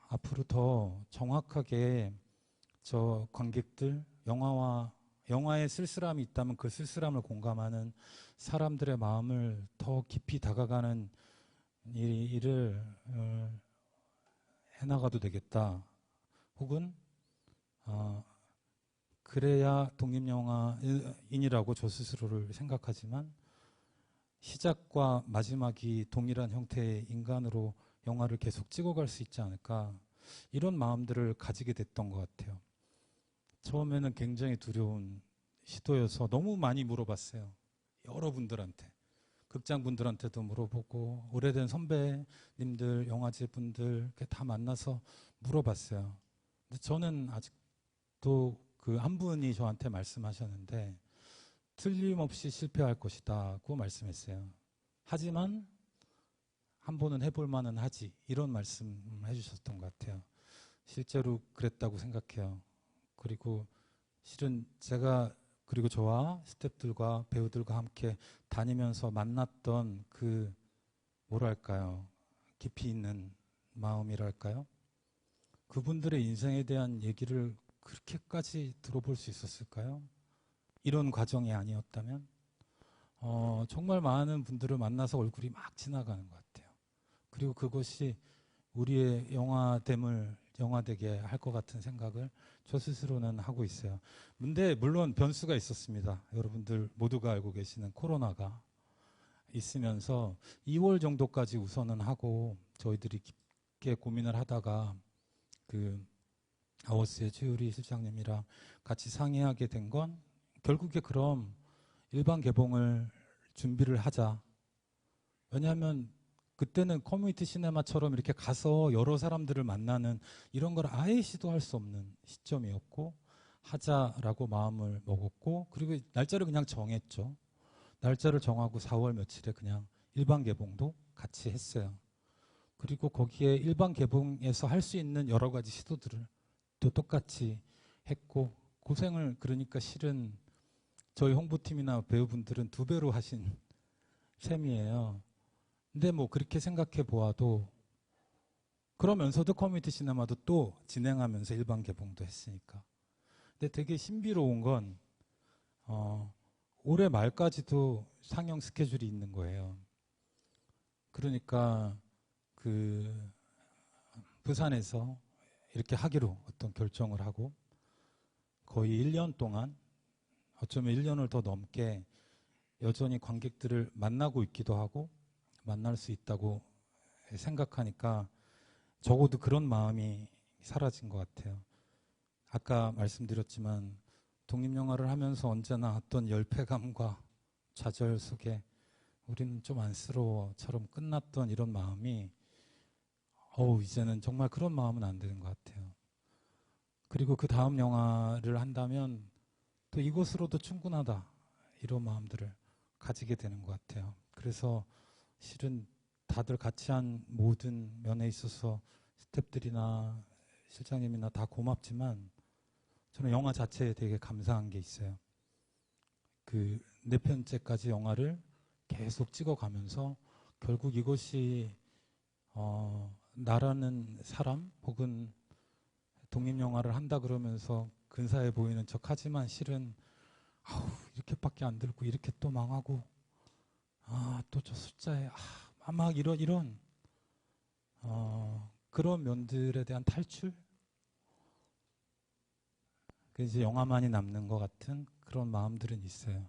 앞으로 더 정확하게 저 관객들 영화에 쓸쓸함이 있다면 그 쓸쓸함을 공감하는 사람들의 마음을 더 깊이 다가가는 일을 해나가도 되겠다. 혹은 그래야 독립영화인이라고 저 스스로를 생각하지만 시작과 마지막이 동일한 형태의 인간으로 영화를 계속 찍어갈 수 있지 않을까 이런 마음들을 가지게 됐던 것 같아요. 처음에는 굉장히 두려운 시도여서 너무 많이 물어봤어요. 여러분들한테. 극장분들한테도 물어보고 오래된 선배님들, 영화제 분들 다 만나서 물어봤어요. 근데 저는 아직도 그 한 분이 저한테 말씀하셨는데 틀림없이 실패할 것이다고 말씀했어요. 하지만 한 번은 해볼 만은 하지 이런 말씀 해주셨던 것 같아요. 실제로 그랬다고 생각해요. 그리고 실은 제가 그리고 저와 스태프들과 배우들과 함께 다니면서 만났던 그 뭐랄까요 깊이 있는 마음이랄까요 그분들의 인생에 대한 얘기를 그렇게까지 들어볼 수 있었을까요? 이런 과정이 아니었다면 정말 많은 분들을 만나서 얼굴이 막 지나가는 것 같아요. 그리고 그것이 우리의 영화됨을 영화되게 할 것 같은 생각을 저 스스로는 하고 있어요. 근데 물론 변수가 있었습니다. 여러분들 모두가 알고 계시는 코로나가 있으면서 2월 정도까지 우선은 하고 저희들이 깊게 고민을 하다가 그 아워스의 최유리 실장님이랑 같이 상의하게 된 건 결국에 그럼 일반 개봉을 준비를 하자. 왜냐하면 그때는 커뮤니티 시네마처럼 이렇게 가서 여러 사람들을 만나는 이런 걸 아예 시도할 수 없는 시점이었고 하자라고 마음을 먹었고 그리고 날짜를 그냥 정했죠. 날짜를 정하고 4월 며칠에 그냥 일반 개봉도 같이 했어요. 그리고 거기에 일반 개봉에서 할 수 있는 여러 가지 시도들을 또 똑같이 했고 고생을 그러니까 실은 저희 홍보팀이나 배우분들은 2배로 하신 셈이에요. 근데 뭐 그렇게 생각해 보아도 그러면서도 커뮤니티 시네마도 또 진행하면서 일반 개봉도 했으니까. 근데 되게 신비로운 건 올해 말까지도 상영 스케줄이 있는 거예요. 그러니까 그 부산에서 이렇게 하기로 어떤 결정을 하고 거의 1년 동안 어쩌면 1년을 더 넘게 여전히 관객들을 만나고 있기도 하고 만날 수 있다고 생각하니까 적어도 그런 마음이 사라진 것 같아요. 아까 말씀드렸지만 독립영화를 하면서 언제나 어떤 열패감과 좌절 속에 우리는 좀 안쓰러워처럼 끝났던 이런 마음이 이제는 정말 그런 마음은 안 드는 것 같아요. 그리고 그 다음 영화를 한다면 또 이것으로도 충분하다 이런 마음들을 가지게 되는 것 같아요. 그래서 실은 다들 같이 한 모든 면에 있어서 스태프들이나 실장님이나 다 고맙지만 저는 영화 자체에 되게 감사한 게 있어요. 그 4편째까지 영화를 계속 찍어가면서 결국 이것이 나라는 사람 혹은 독립영화를 한다 그러면서 근사해 보이는 척 하지만 실은 이렇게밖에 안 들고 이렇게 또 망하고 또 저 숫자에 막 이런 그런 면들에 대한 탈출? 이제 영화만이 남는 것 같은 그런 마음들은 있어요.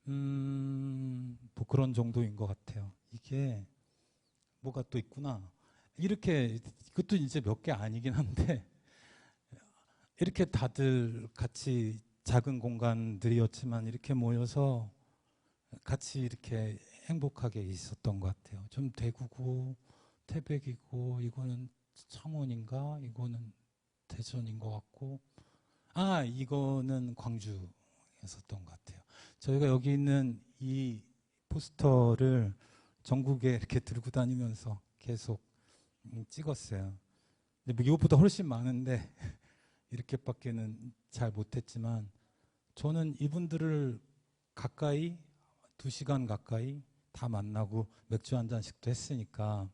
뭐 그런 정도인 것 같아요. 이게 뭐가 또 있구나. 이렇게 그것도 이제 몇 개 아니긴 한데 이렇게 다들 같이 작은 공간들이었지만 이렇게 모여서 같이 이렇게 행복하게 있었던 것 같아요. 좀 대구고 태백이고 이거는 창원인가 이거는 대전인 것 같고 이거는 광주였었던 것 같아요. 저희가 여기 있는 이 포스터를 전국에 이렇게 들고 다니면서 계속 찍었어요. 근데 이것보다 훨씬 많은데 이렇게밖에는 잘 못했지만 저는 이분들을 가까이 2시간 가까이 다 만나고 맥주 한 잔씩도 했으니까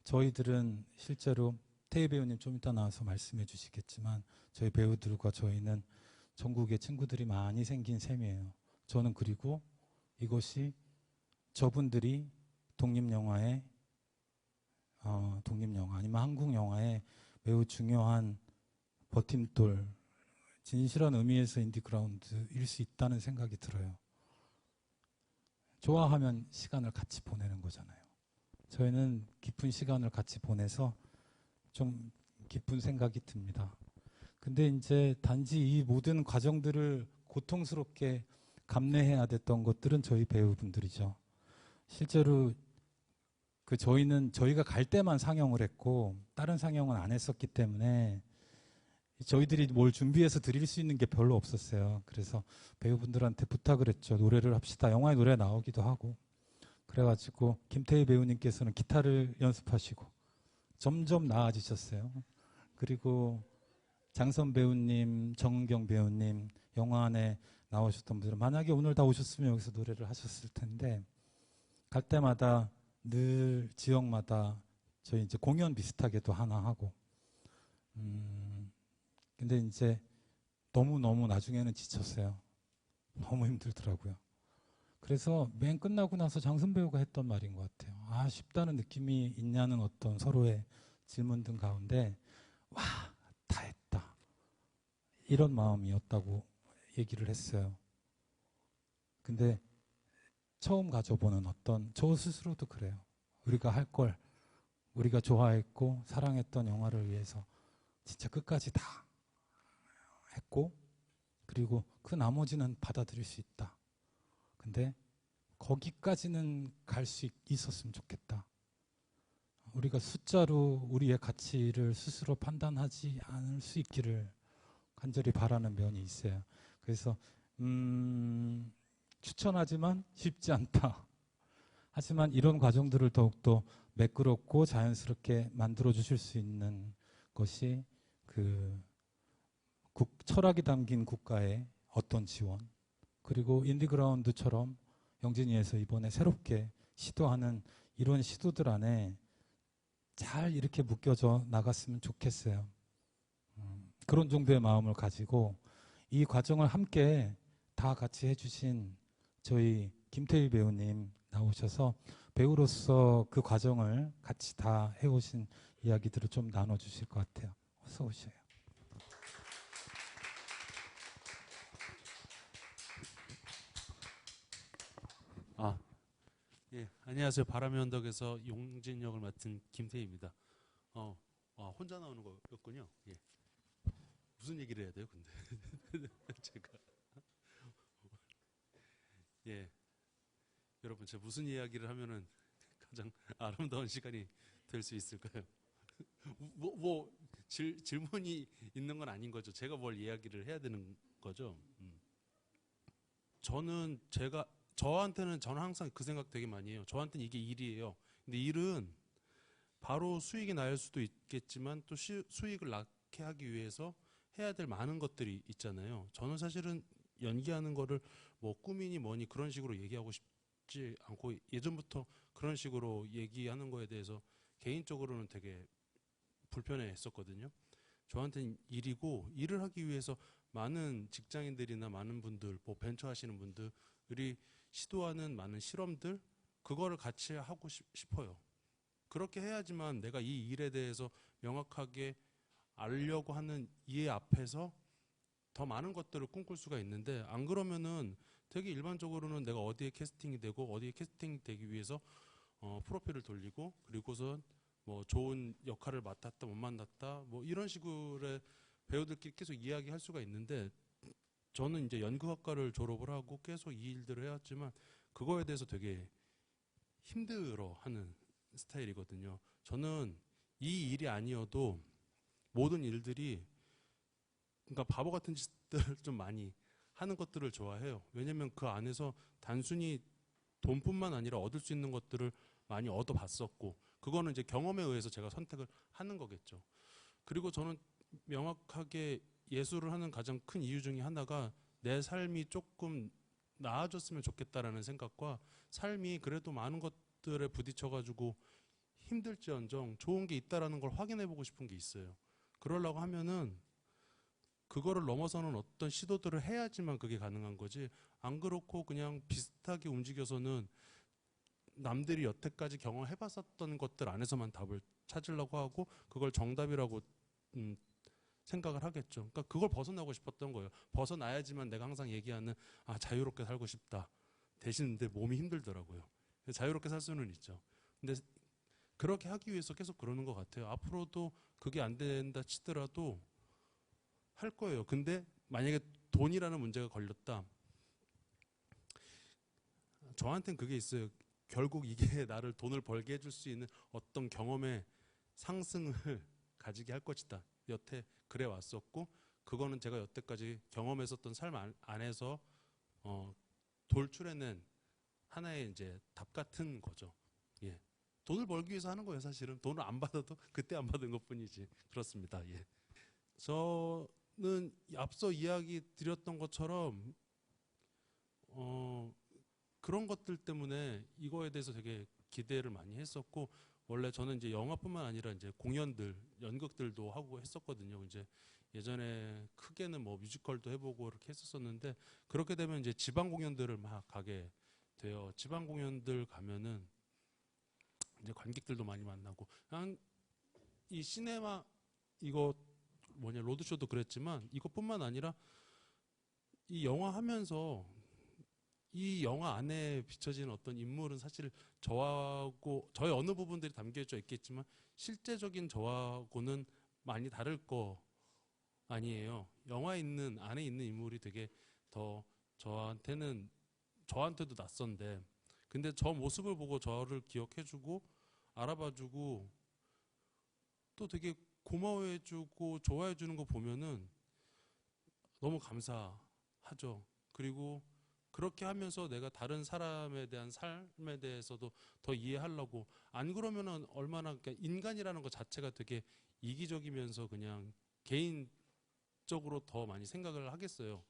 저희들은 실제로 태희 배우님 좀 이따 나와서 말씀해 주시겠지만 저희 배우들과 저희는 전국에 친구들이 많이 생긴 셈이에요. 저는 그리고 이것이 저분들이 독립영화의 독립영화 아니면 한국영화의 매우 중요한 버팀돌 진실한 의미에서 인디그라운드일 수 있다는 생각이 들어요. 좋아하면 시간을 같이 보내는 거잖아요. 저희는 깊은 시간을 같이 보내서 좀 기쁜 생각이 듭니다. 근데 이제 단지 이 모든 과정들을 고통스럽게 감내해야 됐던 것들은 저희 배우분들이죠. 실제로 저희는 저희가 갈 때만 상영을 했고 다른 상영은 안 했었기 때문에 저희들이 뭘 준비해서 드릴 수 있는 게 별로 없었어요. 그래서 배우분들한테 부탁을 했죠. 노래를 합시다. 영화에 노래 나오기도 하고. 그래가지고 김태희 배우님께서는 기타를 연습하시고 점점 나아지셨어요. 그리고 장선 배우님, 정은경 배우님, 영화 안에 나오셨던 분들은 만약에 오늘 다 오셨으면 여기서 노래를 하셨을 텐데 갈 때마다 늘 지역마다 저희 이제 공연 비슷하게도 하나 하고 근데 이제 너무너무 나중에는 지쳤어요. 너무 힘들더라고요. 그래서 맨 끝나고 나서 장선 배우가 했던 말인 것 같아요. 쉽다는 느낌이 있냐는 어떤 서로의 질문 등 가운데 다 했다. 이런 마음이었다고 얘기를 했어요. 근데 처음 가져보는 저 스스로도 그래요. 우리가 할 걸, 우리가 좋아했고 사랑했던 영화를 위해서 진짜 끝까지 다 했고 그리고 그 나머지는 받아들일 수 있다. 근데 거기까지는 갈 수 있었으면 좋겠다. 우리가 숫자로 우리의 가치를 스스로 판단하지 않을 수 있기를 간절히 바라는 면이 있어요. 그래서 추천하지만 쉽지 않다. 하지만 이런 과정들을 더욱더 매끄럽고 자연스럽게 만들어 주실 수 있는 것이 철학이 담긴 국가의 어떤 지원 그리고 인디그라운드처럼 영진이에서 이번에 새롭게 시도하는 이런 시도들 안에 잘 이렇게 묶여져 나갔으면 좋겠어요. 그런 정도의 마음을 가지고 이 과정을 함께 다 같이 해주신 저희 김태희 배우님 나오셔서 배우로서 그 과정을 같이 다 해오신 이야기들을 좀 나눠주실 것 같아요. 어서 오세요. 예, 안녕하세요. 바람의 언덕에서 용진 역을 맡은 김태희입니다. 혼자 나오는 거였군요. 예. 무슨 얘기를 해야 돼요, 근데? 제가. 예. 여러분, 제가 무슨 이야기를 하면은 가장 아름다운 시간이 될 수 있을까요? 질문이 있는 건 아닌 거죠. 제가 뭘 이야기를 해야 되는 거죠. 저한테는 저는 항상 그 생각 되게 많이 해요. 저한테는 이게 일이에요. 근데 일은 바로 수익이 날 수도 있겠지만 또 수익을 낳게 하기 위해서 해야 될 많은 것들이 있잖아요. 저는 사실은 연기하는 거를 뭐 꿈이니 뭐니 그런 식으로 얘기하고 싶지 않고 예전부터 그런 식으로 얘기하는 거에 대해서 개인적으로는 되게 불편해 했었거든요. 저한테는 일이고 일을 하기 위해서 많은 직장인들이나 많은 분들, 뭐 벤처 하시는 분들이 시도하는 많은 실험들 그거를 같이 하고 싶어요. 그렇게 해야지만 내가 이 일에 대해서 명확하게 알려고 하는 이해 앞에서 더 많은 것들을 꿈꿀 수가 있는데 안 그러면은 되게 일반적으로는 내가 어디에 캐스팅이 되고 어디에 캐스팅이 되기 위해서 프로필을 돌리고 그리고선 뭐 좋은 역할을 맡았다 못 맡았다 뭐 이런 식으로 배우들끼리 계속 이야기할 수가 있는데 저는 이제 연극학과를 졸업을 하고 계속 이 일들을 해왔지만 그거에 대해서 되게 힘들어하는 스타일이거든요. 저는 이 일이 아니어도 모든 일들이 그러니까 바보 같은 짓들을 좀 많이 하는 것들을 좋아해요. 왜냐면 그 안에서 단순히 돈뿐만 아니라 얻을 수 있는 것들을 많이 얻어봤었고 그거는 이제 경험에 의해서 제가 선택을 하는 거겠죠. 그리고 저는 명확하게 예술을 하는 가장 큰 이유 중에 하나가 내 삶이 조금 나아졌으면 좋겠다라는 생각과 삶이 그래도 많은 것들에 부딪혀가지고 힘들지언정 좋은 게 있다라는 걸 확인해보고 싶은 게 있어요. 그러려고 하면은 그거를 넘어서는 어떤 시도들을 해야지만 그게 가능한 거지 안 그렇고 그냥 비슷하게 움직여서는 남들이 여태까지 경험해봤었던 것들 안에서만 답을 찾으려고 하고 그걸 정답이라고 생각을 하겠죠. 그러니까 그걸 벗어나고 싶었던 거예요. 벗어나야지만 내가 항상 얘기하는 자유롭게 살고 싶다. 대신 내 몸이 힘들더라고요. 자유롭게 살 수는 있죠. 근데 그렇게 하기 위해서 계속 그러는 것 같아요. 앞으로도 그게 안 된다 치더라도 할 거예요. 근데 만약에 돈이라는 문제가 걸렸다. 저한테는 그게 있어요. 결국 이게 나를 돈을 벌게 해줄 수 있는 어떤 경험의 상승을 가지게 할 것이다. 여태 그래 왔었고 그거는 제가 여태까지 경험했었던 삶 안에서 돌출해낸 하나의 이제 답 같은 거죠. 예. 돈을 벌기 위해서 하는 거예요. 사실은 돈을 안 받아도 그때 안 받은 것뿐이지. 그렇습니다. 예. 저는 앞서 이야기 드렸던 것처럼 그런 것들 때문에 이거에 대해서 되게 기대를 많이 했었고 원래 저는 이제 영화뿐만 아니라 이제 공연들, 연극들도 하고 했었거든요. 이제 예전에 크게는 뭐 뮤지컬도 해보고 이렇게 했었었는데 그렇게 되면 이제 지방 공연들을 막 가게 돼요. 지방 공연들 가면은 이제 관객들도 많이 만나고 그냥 이 시네마 이거 뭐냐 로드쇼도 그랬지만 이것뿐만 아니라 이 영화 하면서 이 영화 안에 비춰지는 어떤 인물은 사실 저하고 저의 어느 부분들이 담겨져 있겠지만 실제적인 저하고는 많이 다를 거 아니에요. 영화에 있는 안에 있는 인물이 되게 더 저한테도 낯선데 근데 저 모습을 보고 저를 기억해주고 알아봐주고 또 되게 고마워해주고 좋아해주는 거 보면은 너무 감사하죠. 그리고 그렇게 하면서 내가 다른 사람에 대한 삶에 대해서도 더 이해하려고 안 그러면은 얼마나 그러니까 인간이라는 것 자체가 되게 이기적이면서 그냥 개인적으로 더 많이 생각을 하겠어요.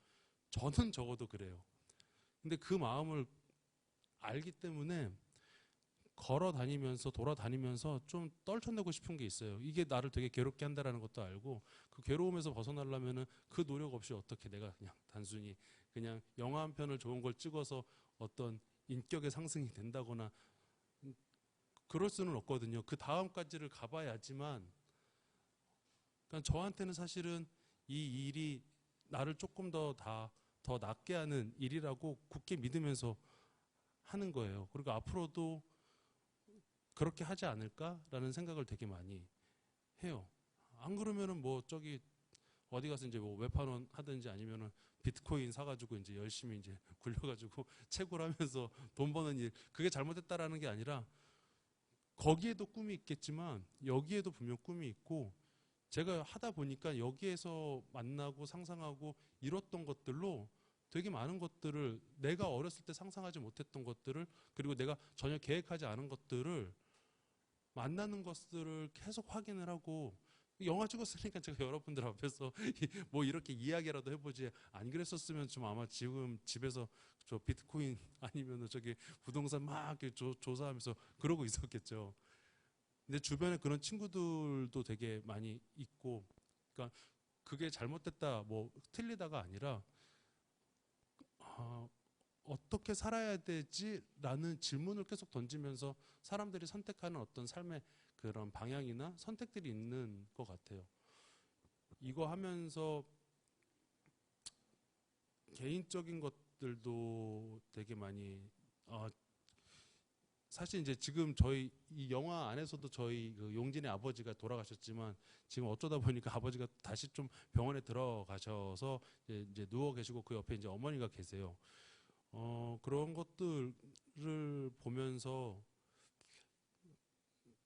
저는 적어도 그래요. 근데 그 마음을 알기 때문에 걸어 다니면서 돌아다니면서 좀 떨쳐내고 싶은 게 있어요. 이게 나를 되게 괴롭게 한다라는 것도 알고 그 괴로움에서 벗어나려면은 그 노력 없이 어떻게 내가 그냥 단순히 그냥 영화 한 편을 좋은 걸 찍어서 어떤 인격의 상승이 된다거나 그럴 수는 없거든요. 그 다음까지를 가봐야지만 그러니까 저한테는 사실은 이 일이 나를 조금 더 낫게 하는 일이라고 굳게 믿으면서 하는 거예요. 그리고 앞으로도 그렇게 하지 않을까라는 생각을 되게 많이 해요. 안 그러면은 뭐 저기 어디 가서 이제 뭐 외판원 하든지 아니면은 비트코인 사가지고 이제 열심히 이제 굴려가지고 채굴 하면서 돈 버는 일, 그게 잘못됐다라는 게 아니라 거기에도 꿈이 있겠지만 여기에도 분명 꿈이 있고, 제가 하다 보니까 여기에서 만나고 상상하고 이뤘던 것들로 되게 많은 것들을, 내가 어렸을 때 상상하지 못했던 것들을, 그리고 내가 전혀 계획하지 않은 것들을 만나는 것들을 계속 확인을 하고, 영화 찍었으니까 제가 여러분들 앞에서 뭐 이렇게 이야기라도 해보지, 안 그랬었으면 좀 아마 지금 집에서 저 비트코인 아니면은 저기 부동산 막 이렇게 조사하면서 그러고 있었겠죠. 근데 주변에 그런 친구들도 되게 많이 있고, 그러니까 그게 잘못됐다 뭐 틀리다가 아니라 어떻게 살아야 되지라는 질문을 계속 던지면서 사람들이 선택하는 어떤 삶의 그런 방향이나 선택들이 있는 것 같아요. 이거 하면서 개인적인 것들도 되게 많이, 사실 이제 지금 저희 이 영화 안에서도 저희 그 용진의 아버지가 돌아가셨지만, 지금 어쩌다 보니까 아버지가 다시 좀 병원에 들어가셔서 이제 누워 계시고 그 옆에 이제 어머니가 계세요. 그런 것들을 보면서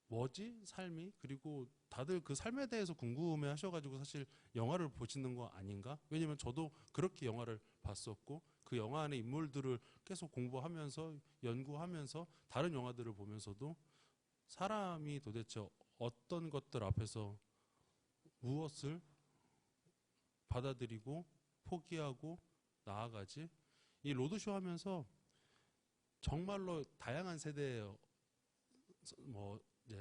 뭐지? 삶이? 그리고 다들 그 삶에 대해서 궁금해 하셔가지고 사실 영화를 보시는 거 아닌가? 왜냐면 저도 그렇게 영화를 봤었고, 그 영화 안의 인물들을 계속 공부하면서 연구하면서 다른 영화들을 보면서도 사람이 도대체 어떤 것들 앞에서 무엇을 받아들이고 포기하고 나아가지? 이 로드쇼 하면서 정말로 다양한 세대의 뭐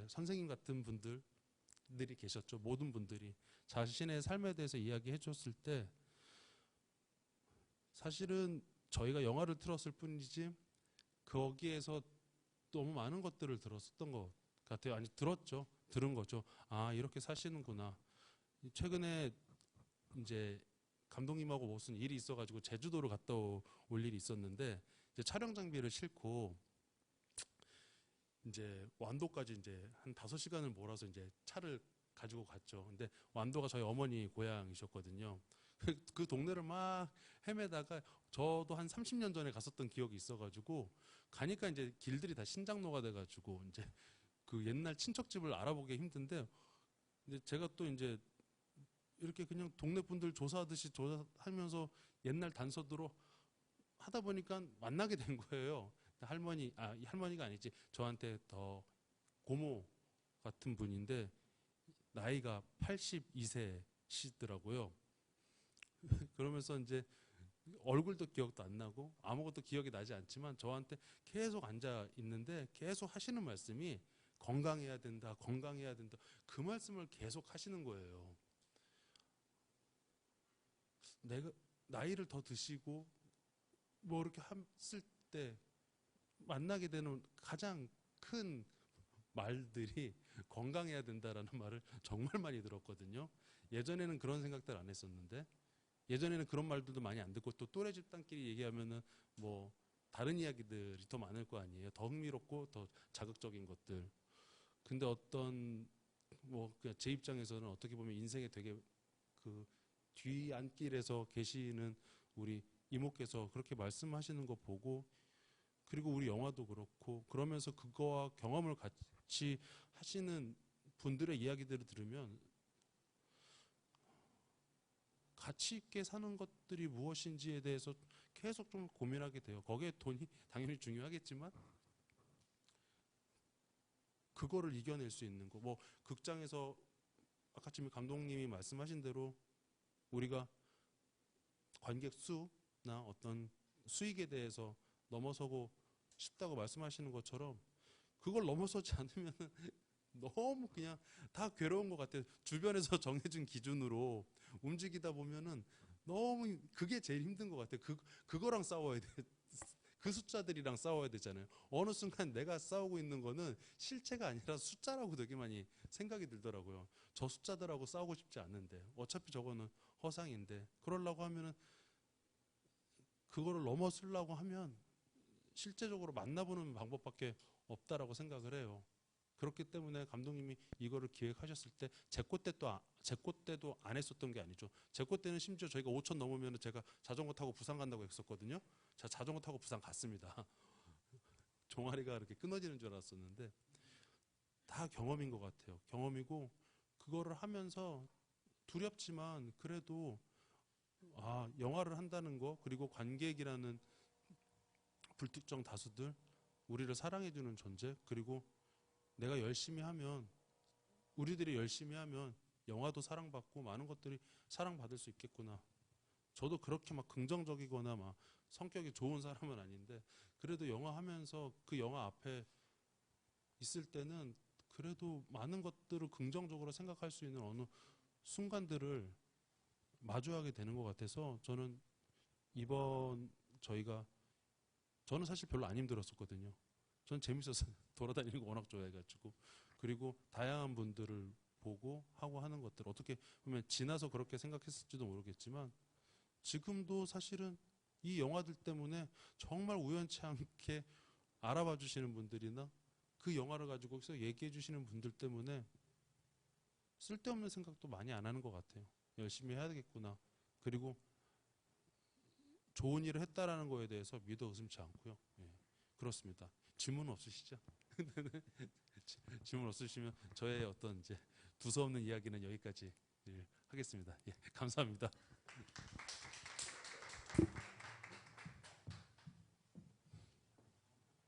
선생님 같은 분들이 계셨죠. 모든 분들이 자신의 삶에 대해서 이야기해 줬을 때 사실은 저희가 영화를 틀었을 뿐이지 거기에서 너무 많은 것들을 들었었던 것 같아요. 아니, 들은 거죠. 아, 이렇게 사시는구나. 최근에 이제 감독님하고 무슨 일이 있어가지고 제주도를 갔다 올 일이 있었는데, 이제 촬영 장비를 싣고 이제 완도까지 이제 한 5시간을 몰아서 이제 차를 가지고 갔죠. 근데 완도가 저희 어머니 고향이셨거든요. 그 동네를 막 헤매다가 저도 한 30년 전에 갔었던 기억이 있어가지고, 가니까 이제 길들이 다 신장로가 돼가지고 이제 그 옛날 친척집을 알아보기 힘든데, 이제 제가 또 이제 이렇게 그냥 동네 분들 조사하듯이 조사하면서 옛날 단서들로 하다 보니까 만나게 된 거예요. 할머니가 아니지, 저한테 더 고모 같은 분인데 나이가 82세시더라고요. 그러면서 이제 얼굴도 기억도 안 나고 아무것도 기억이 나지 않지만 저한테 계속 앉아 있는데 계속 하시는 말씀이 건강해야 된다, 건강해야 된다. 그 말씀을 계속 하시는 거예요. 내가 나이를 더 드시고 뭐 이렇게 했을 때 만나게 되는 가장 큰 말들이 건강해야 된다라는 말을 정말 많이 들었거든요. 예전에는 그런 생각들 안 했었는데, 예전에는 그런 말들도 많이 안 듣고 또 또래 집단끼리 얘기하면은 뭐 다른 이야기들이 더 많을 거 아니에요. 더 흥미롭고 더 자극적인 것들. 근데 어떤 뭐 제 입장에서는 어떻게 보면 인생에 되게 그 뒤안길에서 계시는 우리 이모께서 그렇게 말씀하시는 거 보고, 그리고 우리 영화도 그렇고 그러면서 그거와 경험을 같이 하시는 분들의 이야기들을 들으면 가치 있게 사는 것들이 무엇인지에 대해서 계속 좀 고민하게 돼요. 거기에 돈이 당연히 중요하겠지만 그거를 이겨낼 수 있는 거. 뭐 극장에서 아까 지금 감독님이 말씀하신 대로 우리가 관객 수나 어떤 수익에 대해서 넘어서고 싶다고 말씀하시는 것처럼 그걸 넘어서지 않으면 너무 그냥 다 괴로운 것 같아요. 주변에서 정해진 기준으로 움직이다 보면은 너무 그게 제일 힘든 것 같아요. 그거랑 싸워야 돼. 그 숫자들이랑 싸워야 되잖아요. 어느 순간 내가 싸우고 있는 거는 실체가 아니라 숫자라고 되게 많이 생각이 들더라고요. 저 숫자들하고 싸우고 싶지 않은데 어차피 저거는 허상인데, 그러려고 하면은 그거를 넘어서려고 하면 실제적으로 만나보는 방법밖에 없다라고 생각을 해요. 그렇기 때문에 감독님이 이거를 기획하셨을 때 제 거 때도 안 했었던 게 아니죠. 제 거 때는 심지어 저희가 5천 넘으면 제가 자전거 타고 부산 간다고 했었거든요. 제가 자전거 타고 부산 갔습니다. 종아리가 이렇게 끊어지는 줄 알았었는데 다 경험인 것 같아요. 경험이고 그거를 하면서 두렵지만 그래도 영화를 한다는 거 그리고 관객이라는 불특정 다수들 우리를 사랑해주는 존재 그리고 내가 열심히 하면 우리들이 열심히 하면 영화도 사랑받고 많은 것들이 사랑받을 수 있겠구나. 저도 그렇게 막 긍정적이거나 막 성격이 좋은 사람은 아닌데 그래도 영화 하면서 그 영화 앞에 있을 때는 그래도 많은 것들을 긍정적으로 생각할 수 있는 어느 순간들을 마주하게 되는 것 같아서 저는 이번 저는 사실 별로 안 힘들었었거든요. 저는 재밌었어요. 돌아다니는 거 워낙 좋아해가지고 그리고 다양한 분들을 보고 하고 하는 것들 어떻게 보면 지나서 그렇게 생각했을지도 모르겠지만 지금도 사실은 이 영화들 때문에 정말 우연치 않게 알아봐 주시는 분들이나 그 영화를 가지고서 얘기해 주시는 분들 때문에 쓸데없는 생각도 많이 안 하는 것 같아요. 열심히 해야 되겠구나. 그리고 좋은 일을 했다라는 거에 대해서 믿어 의심치 않고요. 예, 그렇습니다. 질문 없으시죠? 질문 없으시면 저의 어떤 이제 두서없는 이야기는 여기까지 하겠습니다. 예, 감사합니다.